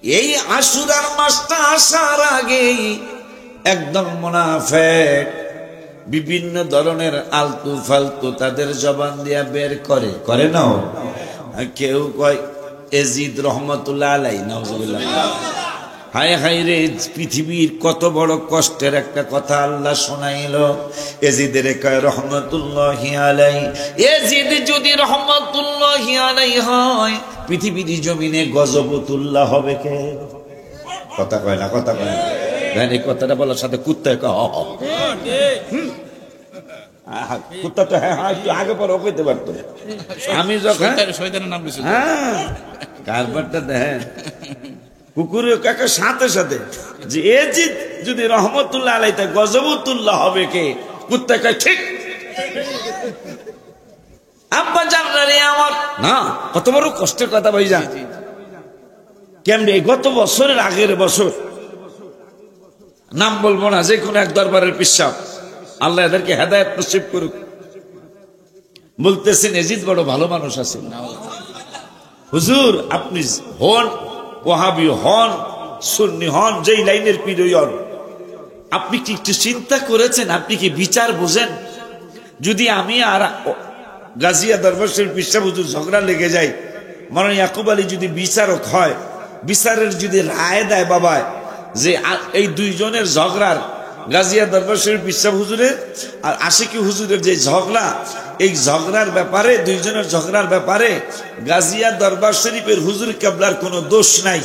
এই আশুরার মাসটা আসার আগেই একদম মুনাফিক বিভিন্ন ধরনের আলতু ফালতু তাদের জবান দিয়া বের করে না। কেউ কয় এজিদ রহমতুল্লাহ আলাই, নাউজুবিল্লাহ। হায় হায় রে, পৃথিবীর কত বড় কষ্টের একটা কথা আল্লাহ শোনাইল। এজিদের কয় রহমতুল্লাহি আলাই। এজিদ যদি রহমতুল্লাহি আলাই হয়, পৃথিবীর জমিনে গজবতুল্লাহ হবে কে? কথা কয় না, কথা কয় না। এই কথাটা বলার সাথে কুত্তায় কুত্তা তো হ্যাঁ একটু আগে পরে কইতে পারতো। আমি যখন কারবারটা দেখেন কুকুরের কাকে সাথে সাথে যে এজিদ যদি রহমতুল্লাহ আলাই তাই গজবতুল্লাহ হবে কে? কুত্তা কয় ঠিক। আব্বা জানলে আমার না কত বড় কষ্টের কথা ভাইজান। কেমনে গত বছরের আগের বছর, নাম বলবো না, যে কোনো এক দরবারের পিসাব, আল্লাহ এদেরকে হেদায়েত নসিব করুক, বলতেছেন এজিদ বড় ভালো মানুষ আছে। হুজুর আপনি হন ওয়াহাবি হন সুন্নি হন, যেই লাইনের পীর হন, আপনি কি একটু চিন্তা করেছেন? আপনি কি বিচার বোঝেন? যদি আমি আর গাজিয়া দরবার শরীফ পিসাব হুজুর ঝগড়া লেগে যায়, মাওলানা ইয়াকুব আলী যদি বিচারক হয়, বিচারের যদি রায় দেয় বাবা যে এই দুইজনের ঝগড়ার, গাজিয়া দরবার শরীফ পিসাব হুজুরের আর আশিকি হুজুরের যে ঝগড়া, এই ঝগড়ার ব্যাপারে, দুইজনের ঝগড়ার ব্যাপারে গাজিয়া দরবার শরীফের হুজুর কেবলার কোনো দোষ নাই।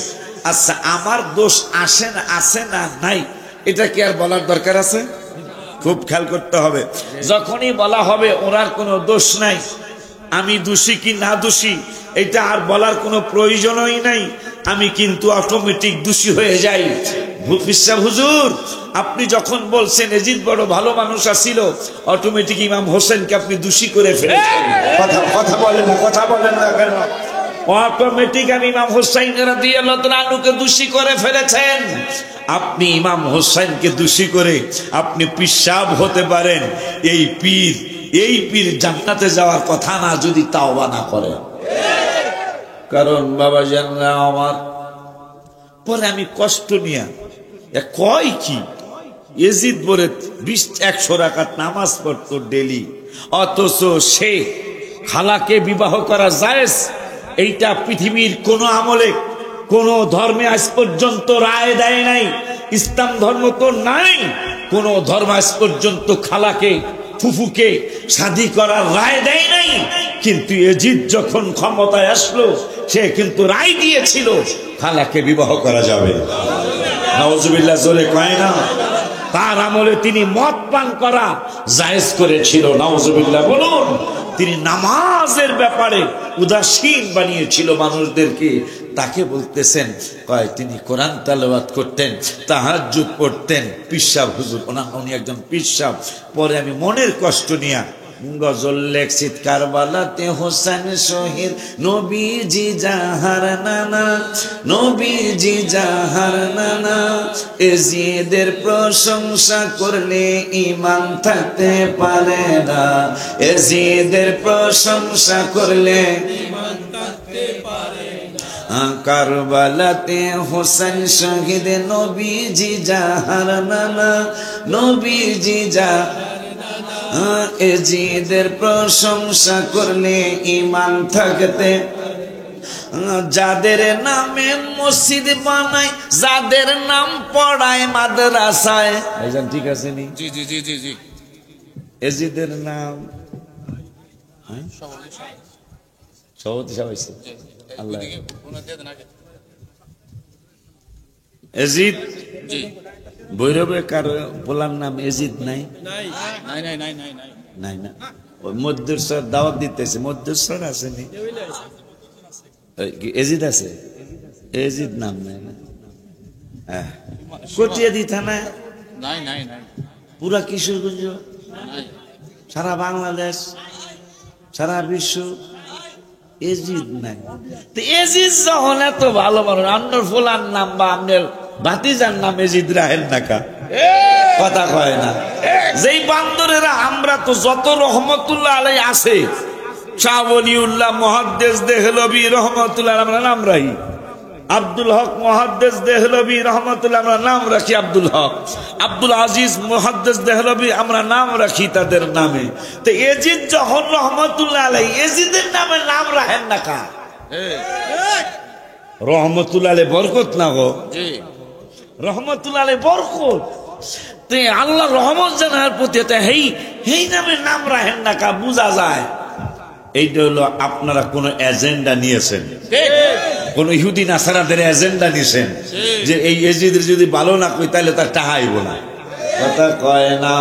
আচ্ছা আমার দোষ আছে না নাই, এটা কি আর বলার দরকার আছে? খুব খেয়াল করতে হবে। যখনই বলা হবে ওনার কোনো দোষ নাই, আমি দোষী কি না দোষী এটা আর বলার কোনো প্রয়োজনই নাই, আমি কিন্তু অটোমেটিক দোষী হয়ে যাই। পিসাব হুজুর আপনি যখন বলছেন এজিদ বড় ভালো মানুষ আছিল, অটোমেটিক ইমাম হোসেনকে আপনি দোষী করে ফেলেছেন। কথা বলেন না, কথা বলেন না কেন? অটোমেটিক আমি ইমাম হোসেন রাদিয়াল্লাহু তাআলা আনহুকে দোষী করে ফেলেছেন। আপনি ইমাম হোসেনকে দোষী করে আপনি পিসাব হতে পারেন, এই পীর জান্নাতে যাওয়ার কথা না যদি তাওবা না করে। কারণ বাবা জানরা আমার পরে আমি কষ্ট নিয়া কয় কি এজিদ বলে 20-100 রাকাত নামাজ পড়তো ডেলি, অথচ সে খালাকে বিবাহ করা জায়েজ এইটা পৃথিবীর কোন আমলে কোন ধর্মে আজ পর্যন্ত রায় দেয় নাই। ইসলাম ধর্ম তো নাই, কোন ধর্ম আজ পর্যন্ত খালাকে ফুফুকে শাদী করার রায় দেয় নাই। কিন্তু এজিদ যখন ক্ষমতায় আসলো সে কিন্তু রায় দিয়েছিল খালাকে বিবাহ করা যাবে। নাউজুবিল্লাহ জোরে কয় না? তার আমলে তিনি মদ পান করা জায়েজ করেছিল। নাউজুবিল্লাহ বলুন। তিনি নামাজের ব্যাপারে উদাসীন বানিয়েছিল মানুষদেরকে। তাকে বলতেছেন কয় তিনি কোরআন তেলাওয়াত করতেন, তাহাজ্জুদ পড়তেন। পিসাব হুজুর উনি একজন পিসাব। পরে আমি মনের কষ্ট নিয়া গজল লেখছি, কারবালাতে হোসেন শহীদ নবীজি জাহার নানা, নবীজি জাহার নানা। এজিদের প্রশংসা করলে ঈমান থাকতে পারে না, এজিদের প্রশংসা করলে ঈমান থাকতে পারে না। কারবালাতে হোসেন শহীদ নবীজি জাহার নানা, নবীজি জাহার। এজিদের প্রশংসা করলে ঈমান থাকতে, যাদের নামে মসজিদ বানায়, যাদের নাম পড়ায় মাদ্রাসায়। ভাইজান ঠিক আছে নি? জি জি জি জি জি। এজিদের নাম সভাপতি সাহেব হইছে। আল্লাহ এজিদ জি ভৈরবে কার বলার নাম এজিদ নাই? নাই না। ওই মধ্যস্বর দাওয়াত দিতেছে, মধ্যস্বর আছে নি? এজিদ আছে, এজিদ নাম নাই না? কটিয়াদি থানা পুরা কিশোরগঞ্জ, সারা বাংলাদেশ, সারা বিশ্ব এজিদ নাই। তো এজিদ যখন এত ভালো মানুষ, আপনার ফোলার নাম বা আপনার ভাতিজার নাম এজিদ রাহেন নাকা, কথা কয় না। যেই বান্দরেরা আমরা তো যত রহমতুল্লাহ আলাই আছে, শাহ ওলিউল্লাহ মুহাদ্দিস দেহলভী রহমতুল্লাহ আমরা নামরাই, আব্দুল হক মুহাদ্দিস দেহলভী রহমাতুল্লাহ আমরা নাম রাখি আব্দুল হক, আব্দুল আজিজ মুহাদ্দিস দেহলভী আমরা নাম রাখি তাদের নামে। তো এজিদ যখন রহমতুল্লাহ আলাইহি এজিদের নামে নাম রাখেন না কা রহমতুল্লাহ আলাইহি বরকত না গো রহমতুল্লাহ আলাইহি বরকত। তো আল্লাহ রহমত জানার প্রতি হেই নামে নাম রাখেন না কা বোঝা যায়। এইটা হলো আপনারা কোন এজেন্ডা নিয়েছেন, কোন ইহুদি নাসারাদের এজেন্ডা নিয়েছেন যে এই এজিদের যদি ভালো না কই তাহলে তার টাহাইব না, কথা কয় না।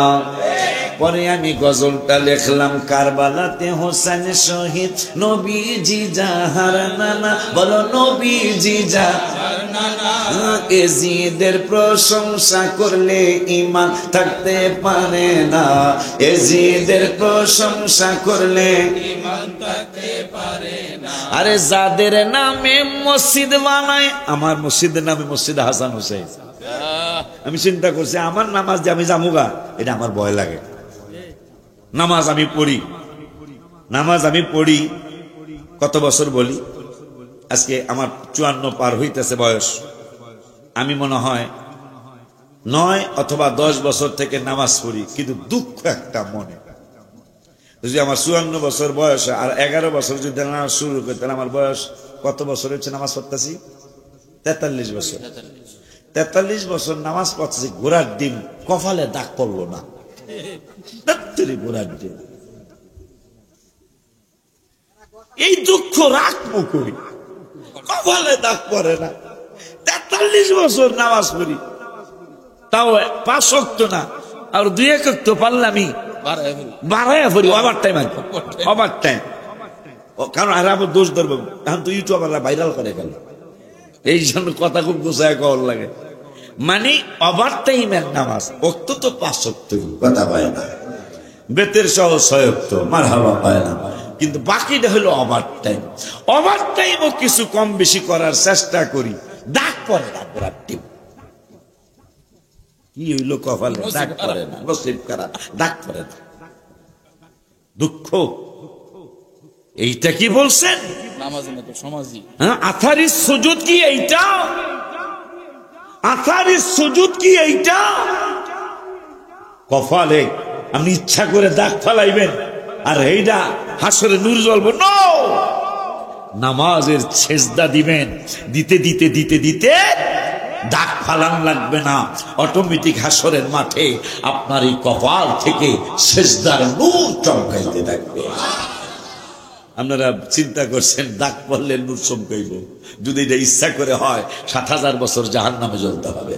পরে আমি গজলটা লিখলাম, কারবালাতে হোসেন শহীদ নবীজি যাহার নানা, বলো নবীজি যাহার নানা। এজিদের প্রশংসা করলে ঈমান থাকতে পারে না, এজিদের প্রশংসা করলে ঈমান থাকতে পারে না। আরে যাদের নামে মসজিদ বানায়, আমার মসজিদের নামে মসজিদ হাসান হোসেন, আমি চিন্তা করছি আমার নামাজ যে আমি জামুগা এটা আমার ভয় লাগে। নামাজ আমি পড়ি কত বছর বলি, আজকে আমার 54 পার হইতেছে বয়স। আমি মনে হয় 9 অথবা 10 বছর থেকে নামাজ পড়ি, কিন্তু দুঃখ একটা মনে। যদি আমার 54 বছর বয়স আর 11 বছর যদি নামাজ শুরু করি, তাহলে আমার বয়স কত বছর হচ্ছে নামাজ পড়তেছি? 43 বছর। 43 বছর নামাজ পড়তেছি, ঘোড়ার ডিম কপালে দাগ পড়লো না। এই দুঃখ রাখবো করি, কপালে দাগ পড়ে না। 43 বছর নামাজ পড়ি, তাও 5 ওয়াক্ত না, আর 2 ওয়াক্ত পারলামই বাড়াইয়া পড়ি। Over time, over time. কারণ আর আমার দোষ ধরবো, এখন তো ইউটিউবাররা ভাইরাল করে গেল, এই জন্য কথা খুব গোছায় কল লাগে। মানে ওভার টাইমের নামাজ, ওক্ত তো 5 ওয়াক্ত কথা পায় না, বেতের সহ 6 ওয়াক্ত মারহাবা পায় না, কিন্তু বাকিটা হলো ওভার টাইম। ওভার টাইমও কিছু কম বেশি করার চেষ্টা করি, দাগ পড়ে না ঘোড়ার ডিম। কি হইলো কপালে দাগ পড়ে না, নসিব করা দাগ পড়ে না। দুঃখ এইটা কি বলছেন? আথারি সুজুদ কি এইটা? আথারি সুজুদ কি এইটা? কপালে আপনি ইচ্ছা করে দাগ ফালাইবেন আর এইটা হাসরে নূর জ্বলবো? নো, নামাজের সেজদা দিবেন, দিতে দিতে দিতে দিতে দাগ ফালান লাগবে না, অটোমেটিক হাসরের মাঠে আপনার এই কপাল থেকে সেজদার নূর চমকাইতে থাকবে। আপনারা চিন্তা করছেন দাগ পড়লে নূর চমকাইব? যদি এটা ইচ্ছা করে হয় 7000 বছর জাহান্নামে জ্বলতে হবে।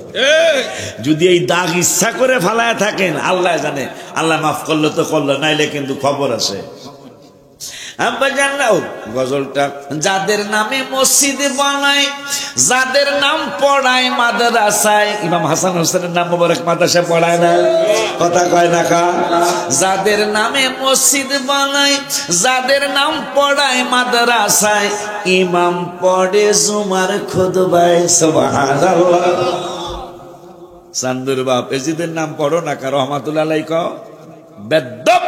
যদি এই দাগ ইচ্ছা করে ফালায় থাকেন, আল্লাহ জানে, আল্লাহ মাফ করলে তো করলো, নাইলে কিন্তু খবর আছে। গজলটা, যাদের নামে মসজিদ বানায়, যাদের নাম পড়ায় মাদ্রাসায়, ইমাম হাসান হোসেনের নাম মোবারক মাদ্রাসায় পড়ায় না, কথা কয় না কা? যাদের নামে মসজিদ বানায়, যাদের নাম পড়ায় মাদ্রাসায়, ইমাম পড়ে জুমার খুতবায়। সুবহানাল্লাহ। চান্দুর বাপ এজিদের নাম পড়ো না কা রহমাতুল্লাহ আলাইহি কও? বেদ্দপ,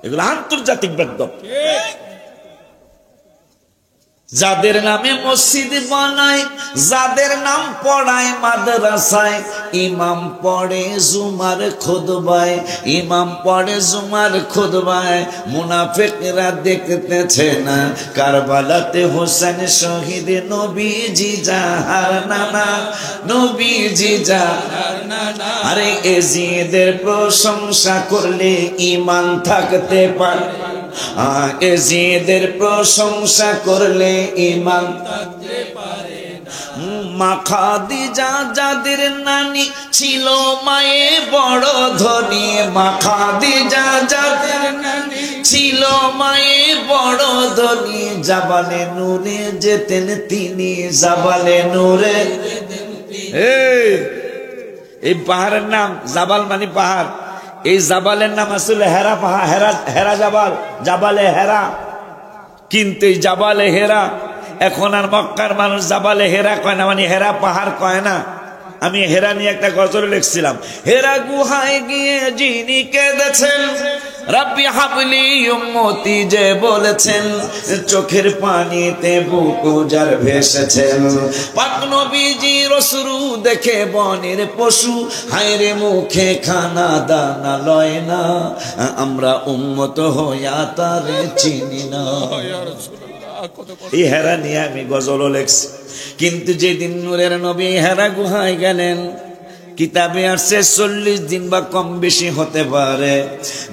এগুলো আন্তর্জাতিক বেদ্দপ। যাদের নামে মসজিদ বানায়, যাদের নাম পড়ায় মাদ্রাসায়, ইমাম পড়ে জুমার খুতবায়, ইমাম পড়ে জুমার খুতবায়। মুনাফিকরা দেখতেছে না কারবালাতে হোসেন শহীদ নবীজি যাহার নানা, নবীজি যাহার নানা। আরে এজিদের প্রশংসা করলে ঈমান থাকতে পারে, এজিদের প্রশংসা করলে ঈমান থাকতে পারে না। মা খাদিজা যাদের নানি ছিল মায়ে বড় ধনী, মা খাদিজা যাদের নানি ছিল মায়ে বড় ধনী। জাবালে নূরে যেতেন তিনি, জাবালে নূরে। এই পাহাড়ের নাম জাবাল, মানে পাহাড়। এই জাবালের নাম আসলে হেরা পাহাড়, হেরা জাবাল, জাবালে হেরা। কিন্তু এই জাবালে হেরা এখন আর মক্কার মানুষ জাবালে হেরা কয় না, মানে হেরা পাহাড় কয় না। আমি হেরা নিয়ে একটা গজল লিখছিলাম। হেরা গুহায় গিয়ে যিনি কেঁদেছেন, রাব্বি হাবলি উম্মতি যে বলেছেন, চোখের পানিতে বুক যার ভেসেছেন। পাক নবীজি রসুল দেখে বনের পশু, হায়রে মুখে খানা দানা লয় না, আমরা উম্মত হইয়া তারে চিনি না। এই হেরা নিয়ে আমি গজলও লেখছি। কিন্তু যেদিন নূরের নবী হেরা গুহায় গেলেন, কিতাবে আসছে 40 দিন বা কম বেশি হতে পারে।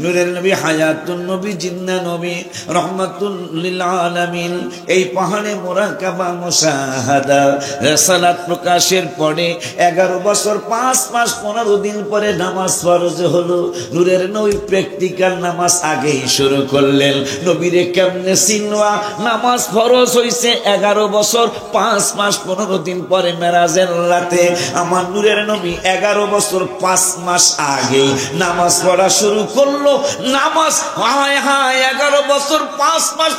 নূরের নবী হায়াতুন নবী, জিন্না নবী, রহমাতুল লিল আলামিন এই পাহাড়ে মুরাকাবা মুশাহাদা রিসালাত প্রকাশের পরে 11 বছর 5 মাস 15 দিন পরে নামাজ ফরজ হলো। নূরের নবী প্র্যাকটিক্যাল নামাজ আগেই শুরু করলেন। নবীরে কেমনে চিনবা? নামাজ ফরজ হইছে 11 বছর 5 মাস 15 দিন পরে মেরাজের রাতে। আমার নূরের নবী 11 বছর 5 মাস আগে নামাজ পড়া শুরু করলো। নামাজ 11 বছর 5 মাস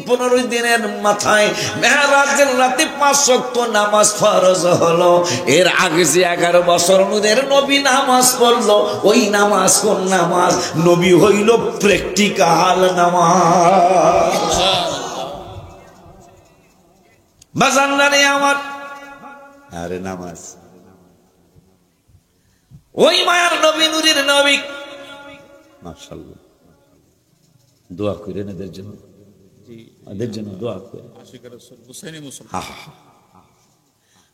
15 দিনের মাথায় মেরাজের রাতে 5 ওয়াক্ত নামাজ ফরজ হলো। এর আগে যে 11 বছর নূরের নবী নামাজ পড়লো, ওই নামাজ কোন নামাজ? নবী হইল প্র্যাকটিক্যাল নামাজ। বাজানদারে আমার, আরে নামাজ ওই মায়ার নবী, নূরের নবী। মাশাআল্লাহ, দোয়া করেন এদের জন্য, এদের জন্য দোয়া করেন।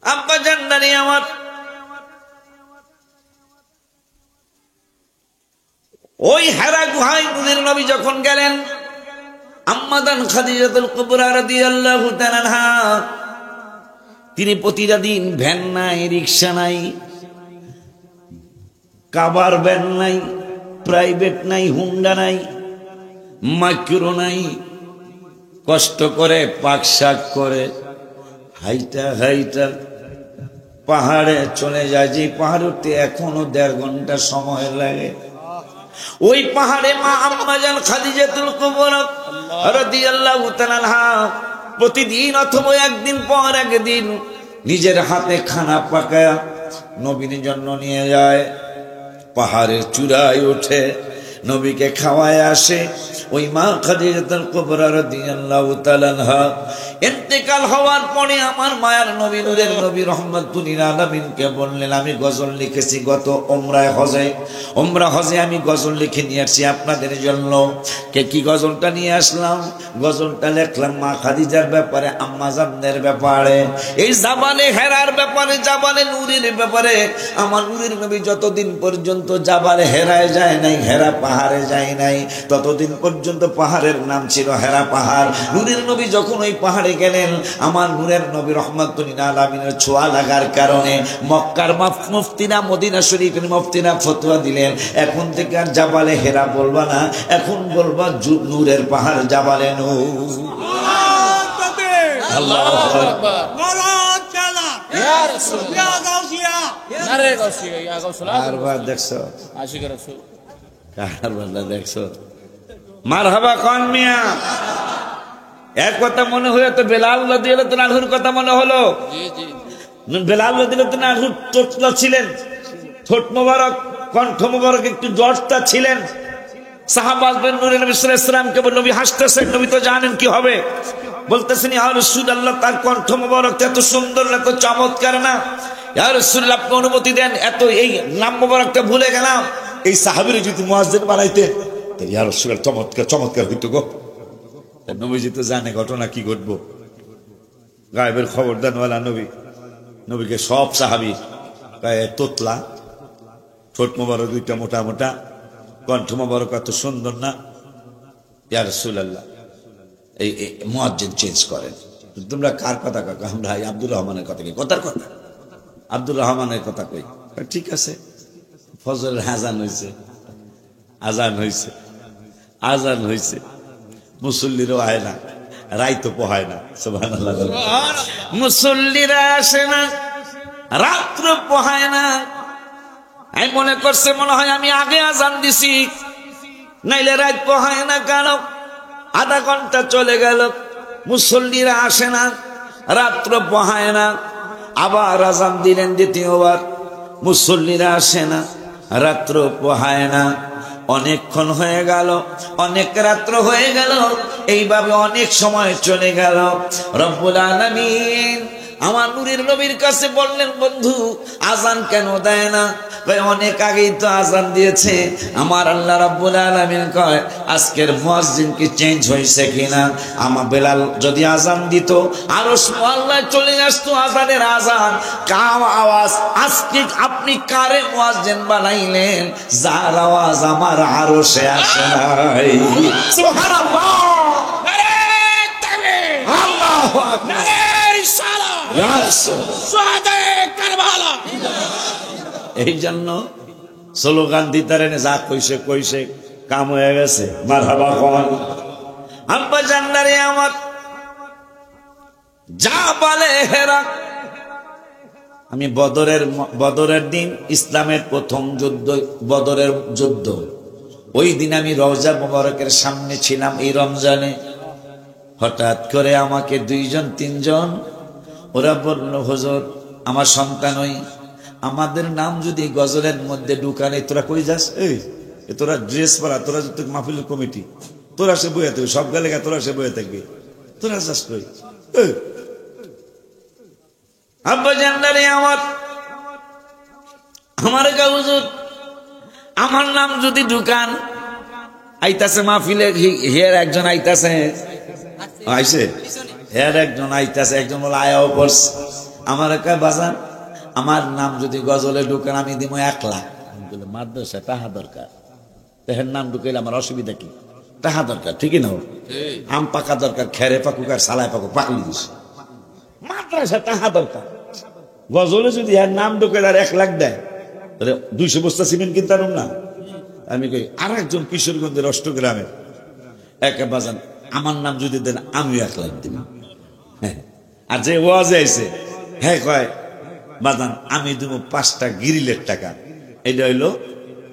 আব্বা জান্নারি আমার, ওই হেরা গুহায় নূরের নবী যখন গেলেন, আম্মাদান খাদিজাতুল কুবরা রাদিয়াল্লাহু তাআলা আনহা, তিনি প্রতিটা দিন ভ্যান নাই, রিকশা নাই, কাবার ভ্যান নাই, প্রাইভেট নাই, হুন্ডা নাই, মাইক্রো নাই, কষ্ট করে পাক শাক করে হাইটা হাইটা পাহাড়ে চলে যায়। যে পাহাড় উঠতে এখনো 1.5 ঘন্টা সময় লাগে। ওই পাহাড়ে মা আম্মাজান খাদিজাতুল কুবরা রাদিয়াল্লাহু তাআলা আনহা প্রতিদিন অথবা একদিন পর একদিন নিজের হাতে খানা পাকায়া নবীর জন্য নিয়ে যায়। পাহাড়ের চূড়ায় ওঠে, নবীকে খাওয়ায় আসে। ওই মা খাদিজাতুল কুবরা রাদিয়াল্লাহু তাআলা আনহা ইন্তেকাল হওয়ার পরে আমার মায়ার নবী, নূরের নবী রহমাতুল লিল আলামিনকে বললেন, আমি গজল লিখেছি গত উমরা হজে আমি গজল লিখে নিয়ে আসছি আপনাদের জন্য। কি গজলটা নিয়ে আসলাম? গজলটা লিখলাম মা খাদিজার ব্যাপারে, আম্মা জানদের ব্যাপারে, এই জাবালে হেরার ব্যাপারে, জাবালে নূরের ব্যাপারে। আমার নূরের নবী যতদিন পর্যন্ত জাবালে হেরায় যায় নাই, হেরা পাহাড়ে যায় নাই, ততদিন পর্যন্ত পাহাড়ের নাম ছিল হেরা পাহাড়। নূরের নবী যখন ওই পাহাড়ে গেলেন, আমার নূরের নবী রহমাতুল লিল আলামিনের ছোঁয়া লাগার কারণে মক্কার মুফতিরা, মদিনা শরীফের মুফতিরা ফতোয়া দিলেন, এখন থেকে আর জাবালে হেরা বলবা না, এখন বলবা নূরের পাহাড়, জাবালে নূর। আল্লাহু আকবার। ইয়া রাসূল, ইয়া গাউসিয়া, নারে গাউসিয়া, ইয়া গাউসুল আযম। কারবার দেখছো, আশিক রাসূল কারবার দেখছো। মারহাবা কোন মিয়া? এক কথা মনে হয়ে তো বেলাল রাদিয়াল্লাহু তাআলা আনহুর কথা মনে হলো। জি জি, বেলাল রাদিয়াল্লাহু তাআলা আনহু টোটলা ছিলেন, ঠোঁট মোবারক, কণ্ঠ মোবারক একটু জটটা ছিলেন। সাহাবা নূরের নবী সাল্লাল্লাহু আলাইহি ওয়াসাল্লামকে বলল, নবী হাসতেছেন, নবী তো জানেন কি হবে। বলতেছেন, ইয়া রাসূলুল্লাহ, তার কণ্ঠ মোবারক এত সুন্দর, এত চমৎকার না, ইয়া রাসূলুল্লাহ আপনি অনুমতি দেন, এত এই নাম মোবারকটা ভুলে গেলাম। এই সাহাবীর যদি মুয়াজ্জিন বানাইতেন, তাহলে ইয়া রাসূলুল্লাহ চমৎকার চমৎকার হইতো গো। নবীজি তো জানে ঘটনা কি ঘটবো, গায়েবের খবর দানওয়ালা নবী। নবীকে সব সাহাবী গায়ে তোতলা, ঠোঁট মোবারক দুইটা মোটা মোটা, কণ্ঠ মোবারক এত সুন্দর না, ইয়া রাসূলুল্লাহ এই মুয়াজ্জিন চেঞ্জ করেন। তোমরা কার কথা কাকা? আমরা আব্দুর রহমানের কথা কই। কথার কথা আব্দুর রহমানের কথা কই। ঠিক আছে, ফজরের আজান হয়েছে, আজান হয়েছে, মুসল্লিরও আয় না, রাইতো পোহায় না। সুবহানাল্লাহ, মুসল্লিরা আসে না, রাত্র পোহায় না। আমি মনে করছে মনে হয় আমি আগে আজান দিছি, নাইলে রাত পোহায় না। কেন? আধা ঘন্টা চলে গেল, মুসল্লিরা আসে না, রাত্র পোহায় না। আবার আজান দিলেন দ্বিতীয়বার, মুসল্লিরা আসে না, রাত্র পোহায় না। অনেকক্ষণ হয়ে গেল, অনেক রাত্র হয়ে গেল, এইভাবে অনেক সময় চলে গেল। রব্বুল আলামিন আমার নূরের নবীর কাছে বললেন, বন্ধু আজান কেন দেয় না? অনেক আগেই তো আজান দিয়েছে। আমার আল্লাহ রাব্বুল আলামিন কয়, আজকের মুয়াজ্জিন কি চেঞ্জ হয়েছে কিনা? আমার বেলাল যদি আজান দিত আরশ মোয়াল্লায় চলে আসতো আজানের আজান, কার আওয়াজ। আজকে আপনি কারে মুয়াজ্জিন বানাইলেন যার আওয়াজ আমার আরশে আসে নাই? সুবহানাল্লাহ, নারে তাকবীর, আল্লাহু আকবার, নারে রিসালাত, ইয়া রাসূল, সুহাদায়ে কারবালা। এই জন্য স্লোগান দিতারেন, যা কইছে কইছে, কাম হয়ে গেছে। মারহাবা কোন আব্বা জান্নারে আমার, যা বলে হেরা। আমি বদরের দিন, ইসলামের প্রথম যুদ্ধ বদরের যুদ্ধ, ওই দিন আমি রওজা মুবারকের সামনে ছিলাম। এই রমজানে হঠাৎ করে আমাকে 2-3 ওরা বলল, হুজুর আমার সন্তান, ওই আমাদের নাম যদি গজলের মধ্যে ঢুকানে, তোরা কই যাস? এই তোরা ড্রেস পরা, তোরা যদি মাহফিল কমিটি, তোরা সে বইয়া থাকবি, সব গেলে তোরা সে বইয়া থাকবি, তোরা যাস কই? আব্বা জান্নারে আমার হুজুর আমার নাম যদি ঢুকান, আইতাছে মাহফিলে, হের একজন আইতাছে, আইসে হের একজন আইতাছে, একজন বলে আয়াও পড়ছে। আমার বাজান আমার নাম যদি গজলে ঢুকান, আমি দিব 1 লাখ। মাদ্রাসা টাহা দরকার, তেহের নাম ঢুকাইলে আমার অসুবিধা কি? টাহা দরকার, ঠিকই না? আম পাকা দরকার, খেরে পাকুক আর সালায় পাকুক, পাকলি দিস। মাদ্রাসা টাহা দরকার, গজলে যদি এর নাম ঢুকে আর 1 লাখ দেয়, তাহলে 200 বস্তা সিমেন্ট কিনতাম না। আমি কই আর একজন কিশোরগঞ্জের অষ্টগ্রামে একে বাজান, আমার নাম যদি দেন আমিও 1 লাখ দিব। আর যে ওয়াজে আইছে হ্যাঁ কয়, বাজান আমি দেব 5টা গ্রিলের টাকা। এটা হইলো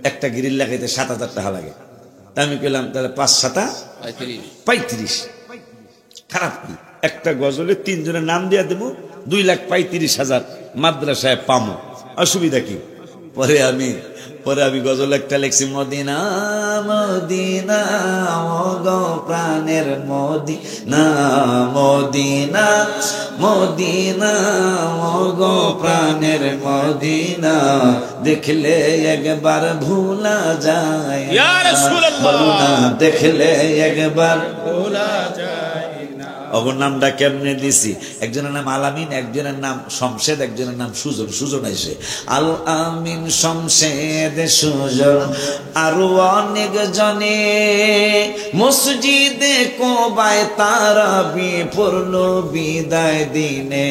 একটা গ্রিল লাগাইতে 7,000 টাকা লাগে। আমি কইলাম তাহলে 5-7 35। খারাপ কি? একটা গজলে 3 জনের নাম দিয়া দেবো, 2,35,000 মাদ্রাসায় পামো, অসুবিধা কি? পরে আমি গজল একটা লেখছি, মদিনা মদিনা গো প্রাণের মদিনা, মদিনা মদিনা গো প্রাণের মদিনা, দেখলে একবার ভুলা যায় ইয়া রাসূলুল্লাহ, দেখলে একবার ভুলা যায়। ওর নামটা কেমনে দিছি? একজনের নাম আলামিন, একজনের নাম শমশেদ, একজনের নাম সুজন। সুজন আইসে আল আমিন, শমশেদ, সুজন, আরো অনেক জনে মসজিদে কোবায় তারাবি পড়লো বিদায় দিনে।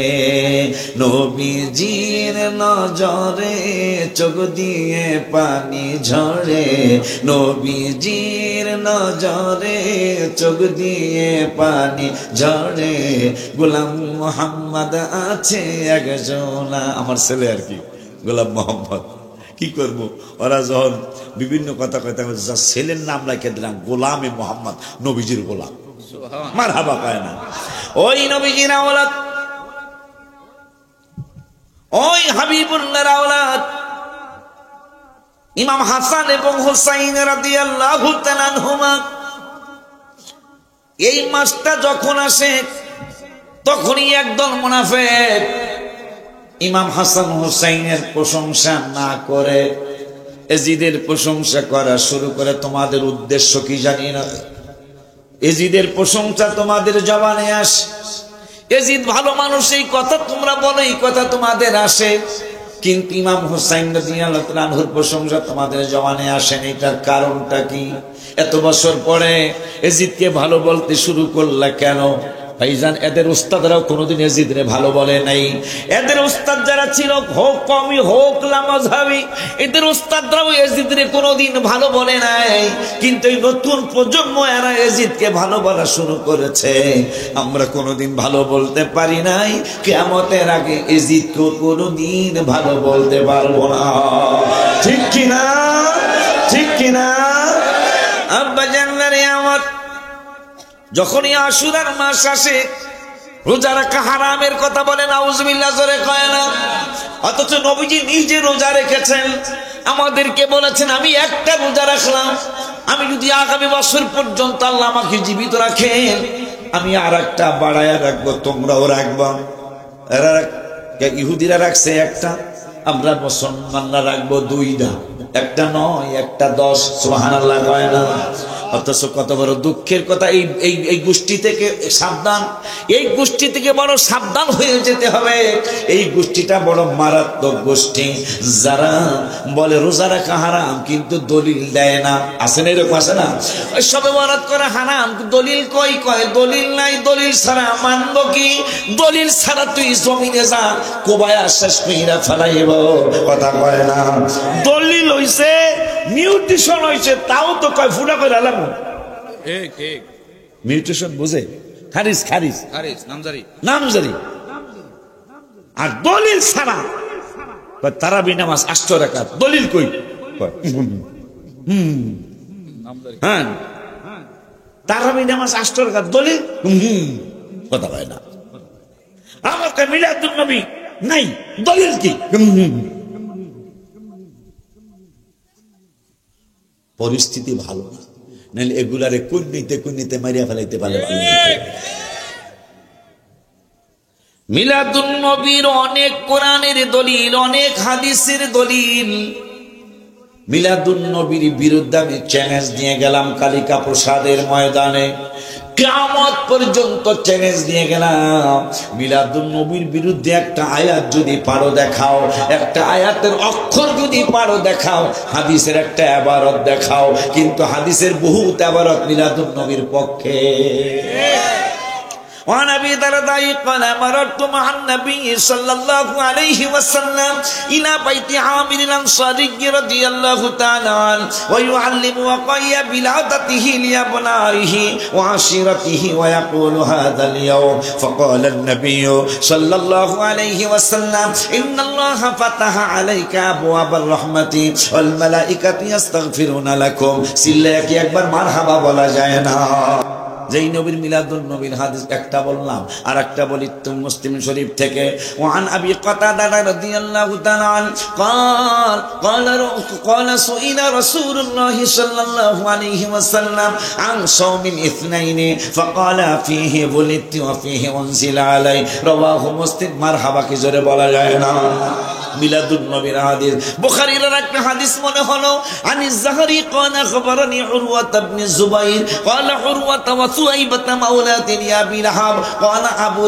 নবীজির নজরে চোখ দিয়ে পানি ঝরে, নবীজির নজরে চোখ দিয়ে পানি ঝরে। গোলাম মোহাম্মদ আছে একজন, আমার ছেলে আর কি গোলাম মোহাম্মদ। কি করব, ওরা যখন বিভিন্ন কথা কয়, ছেলের নাম রাখে দিলাম গোলামে মোহাম্মদ, নবীজির গোলাম। মারহাবা কয় না? ওই নবীজির আওলাদ, ওই হাবিবুল্লাহর আওলাদ ইমাম হাসান এবং হুসাইন রাদিয়াল্লাহু তাআলা আনহুমা। এই মাসটা যখন আসে তখনই একদল মুনাফিক ইমাম হাসান হুসাইনের প্রশংসা না করে এজিদের প্রশংসা করা শুরু করে। তোমাদের উদ্দেশ্য কি জানি না, এজিদের প্রশংসা তোমাদের জবানে আসে, এজিদ ভালো মানুষ, এই কথা তোমরা বলো, এই কথা তোমাদের আসে, কিন্তু ইমাম হুসাইন রাদিয়াল্লাহু তাআলা আনহুর প্রশংসা তোমাদের জবানে আসেনি। এটার কারণটা কি? এত বছর পরে এজিদকে ভালো বলতে শুরু করলা কেন? ভাইজান, এদের উস্তাদরাও কোনোদিন এজিদরে ভালো বলে নাই। এদের উস্তাদ যারা ছিল, হোক কওমি হোক লামাযহাবি, এদের উস্তাদরাও এজিদরে কোনোদিন ভালো বলে নাই। কিন্তু এই নতুন প্রজন্ম এরা এজিদকে ভালো বলা শুরু করেছে। আমরা কোনোদিন ভালো বলতে পারি নাই, কিয়ামতের আগে এজিদকে কোনোদিন ভালো বলতে পারবো না। ঠিক কিনা? ঠিক কিনা? আব্বা জানলারে আমার, যখনই আশুরার মাস আসে রোজা রাখা হারামের কথা বলে নাউজুবিল্লাহ জোরে কয় না, অথচ নবীজি নিজে রোজা রেখেছেন। আমাদেরকে বলেছেন আমি একটা রোজা রাখলাম, আমি যদি আগামী বছর পর্যন্ত আল্লাহ আমাকে জীবিত রাখেন আমি আর একটা বাড়ায়া রাখবো, তোমরাও রাখবা। এরা ইহুদিরা রাখছে একটা, আমরা মুসলমানরা রাখবো দুইটা, একটা নয় একটা 10। সুবহানাল্লাহ কয় না? অথচ কত বড় দুঃখের কথা, এই গোষ্ঠী থেকে সাবধান, এই গোষ্ঠী থেকে বড় সাবধান হয়ে যেতে হবে। এই গোষ্ঠীটা বড় মারাত্মক গোষ্ঠী, যারা বলে রোজা রাখা হারাম কিন্তু দলিল দেয় না। আছে না এরকম? আছে না? ওই সবে বরাত করে হারাম, দলিল কই? কয় দলিল নাই, দলিল ছাড়া মানবো কি? দলিল ছাড়া তুই জমিনে যা, কোবায়া শেষ কইরা ফেলাইব। কথা কয় না? দলিল হইছে, নিউট্রিশন হইছে, তাও তো কয় ফুটা করে আলাম। মিউটেশন বুঝে? খারিজ খারিজ খারিজ নামজারি নামজারি। আর দলিল ছাড়া তারাবি নামাজ 8 রাকাত, দলিল কই? হ্যাঁ, তারাবি নামাজ 8 রাকাত, দলিল কথা হয় না। আমার কা মিলাদুন নবী নাই, দলিল কি? পরিস্থিতি ভালো না, নাহলে এগুলারে কুন্নিতে মারিয়া ফেলাইতে পারে। মিলাদুন নবীর অনেক কোরআনের দলিল, অনেক হাদিসের দলিল। মিলাদুন নবীর বিরুদ্ধে আমি চ্যালেঞ্জ নিয়ে গেলাম কালিকা প্রসাদের ময়দানে, কিয়ামত পর্যন্ত চ্যালেঞ্জ নিয়ে গেলাম। মিলাদুন নবীর বিরুদ্ধে একটা আয়াত যদি পারো দেখাও, একটা আয়াতের অক্ষর যদি পারো দেখাও, হাদিসের একটা ইবারত দেখাও, কিন্তু হাদিসের বহুত ইবারত মিলাদুন নবীর পক্ষে। وعن أبي درداء قال مررت مع النبي صلى الله عليه وسلم إلى بيت عامر الأنصاري رضي الله تعالى عنه ويعلم وقي بلادته لأبنائه وعشيرته ويقول هذا اليوم فقال النبي صلى الله عليه وسلم إن الله فتح عليك أبواب الرحمة والملائكة يستغفرون لكم سلك أكبر مرحبا ولا جاينا। যেই নবীর মিলাদুন নবীর হাদিস একটা বললাম, আর একটা বলি মুসলিম শরীফ থেকে। ওয়ান আবি কাতাদা রাদিয়াল্লাহু তাআলা قال سئل رسول الله صلى الله عليه وسلم عن صوم الاثنين فقال فيه ولدت وفيه انزل علي رواه مسلم। মারহাবা কি জোরে বলা যায় না? মিলাদুন নবীর হাদিস বুখারীর একটা হাদিস মনে হলো। আনিস যাহরি قال خبرني عروة بن الزبير قال عروة وثويبة مولات أبي لهب قال أبو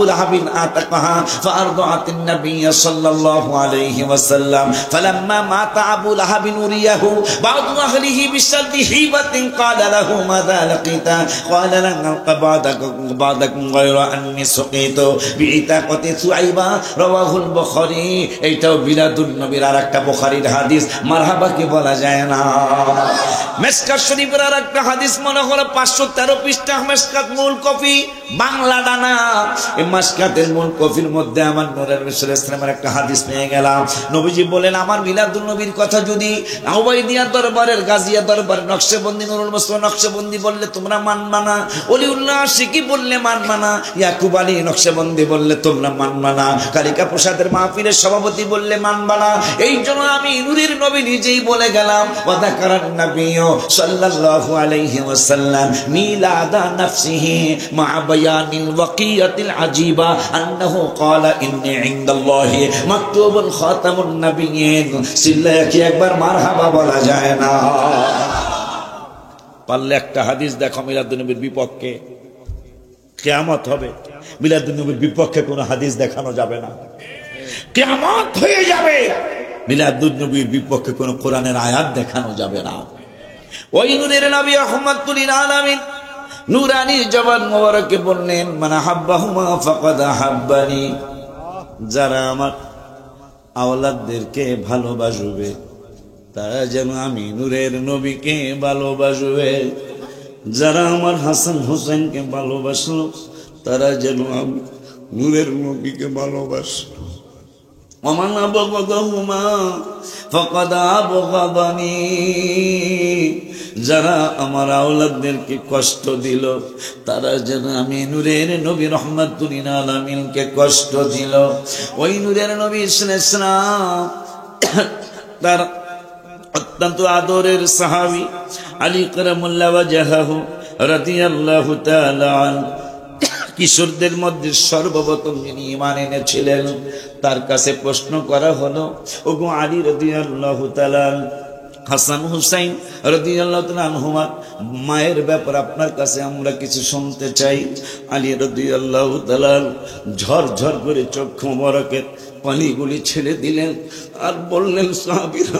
لهب أعتقها فأرضعت النبي صلى الله عليه وسلم فلما مات أبو لهب أريه بعض أهله بشد هيبة قال له ماذا لقيت قال لن ألقى بعدكم غير أني سقيت بعتاقة ثويبة رواه البخاري। এইটাও মিলাদুন নবীর আরেকটা বুখারীর হাদিস। মারহাবা কি বলা যায় না? মিশকাত শরীফের আরেকটা হাদিস মনে হলো 513 পৃষ্ঠা, মিশকাত মূল কপি বাংলা ডানা। এই মিশকাতের মূল কপির মধ্যে আমার নূরের রাসূল ইসলামের একটা হাদিস পেয়ে গেলাম। নবীজি বলেন আমার মিলাদুন নবীর কথা যদি উবাইদিয়া দরবারের গাজিয়া দরবার নকশবন্দি নুরুল মুসলিম নকশবন্দি বললে তোমরা মানবা না, ওলিউল্লাহ আশিকি বললে মানবা না, ইয়াকুব আলী নকশবন্দি বললে তোমরা মানবা না, কালিকা প্রসাদের মাহফিলের সভাপতি বললে মানবা না। এই জন্য আমি নূরের নবী নিজেই বলে গেলাম ওয়াদাকারান নবী সাল্লাল্লাহু আলাইহি ওয়াসাল্লাম মিলাদা নাফসিহি মা বায়ানিল ওয়াকিয়াতিল আজিবা আন্নাহু ক্বালা ইন্নী ইনদাল্লাহি মাকতুবুন খাতামুন নবিয়্যিন। সিল্লা কি একবার মারহাবা বলা যায় না? পারলে একটা হাদিস দেখো মিলাদুন নবীর বিপক্ষে। কিয়ামত হবে, মিলাদুন নবীর বিপক্ষে কোনো হাদিস দেখানো যাবে না। কিয়ামত হয়ে যাবে, মিলাদুন নবীর বিপক্ষে কোনো কোরআনের আয়াত দেখানো যাবে না। ওই নূরের নবী রাহমাতুল লিল আলামিন নূরানী জবান মোবারকে বললেন মান হাব্বাহুমা ফাকাদ হাব্বানি, যারা আমার আওলাদদেরকে ভালোবাসবে তারা যেন আমি নূরের নবীকে ভালোবাসবে, যারা আমার হাসান হোসেনকে ভালোবাসলো তারা যেন আমি নূরের নবীকে ভালোবাসে। ওমান আবগাদাহুমা ফাকাদ আবগাদানি, যারা আমার আওলাদদেরকে কষ্ট দিল তারা যেন আমি নূরের নবী রাহমাতুল লিল আলামিনকে কষ্ট দিল। ওই নূরের নবী সাল্লাল্লাহু আলাইহি ওয়াসাল্লাম তার অত্যন্ত আদরের সাহাবী আলী কারামুল্লাহ ওয়াজহাহু রাদিয়াল্লাহু তাআলা আনহু, কিশোরদের মধ্যে সর্বপ্রথম যিনি ঈমান এনেছিলেন, তার কাছে প্রশ্ন করা হলো, ওগো আলী রাদিয়াল্লাহু তাআলা, হাসান হুসাইন রাদিয়াল্লাহু তাআলা আনহুমা মায়ের ব্যাপার আপনার কাছে আমরা কিছু শুনতে চাই। আলী রাদিয়াল্লাহু তাআলা ঝরঝর করে চক্ষু মোবারকের পানিগুলি ছেড়ে দিলেন আর বললেন, সাহাবীরা,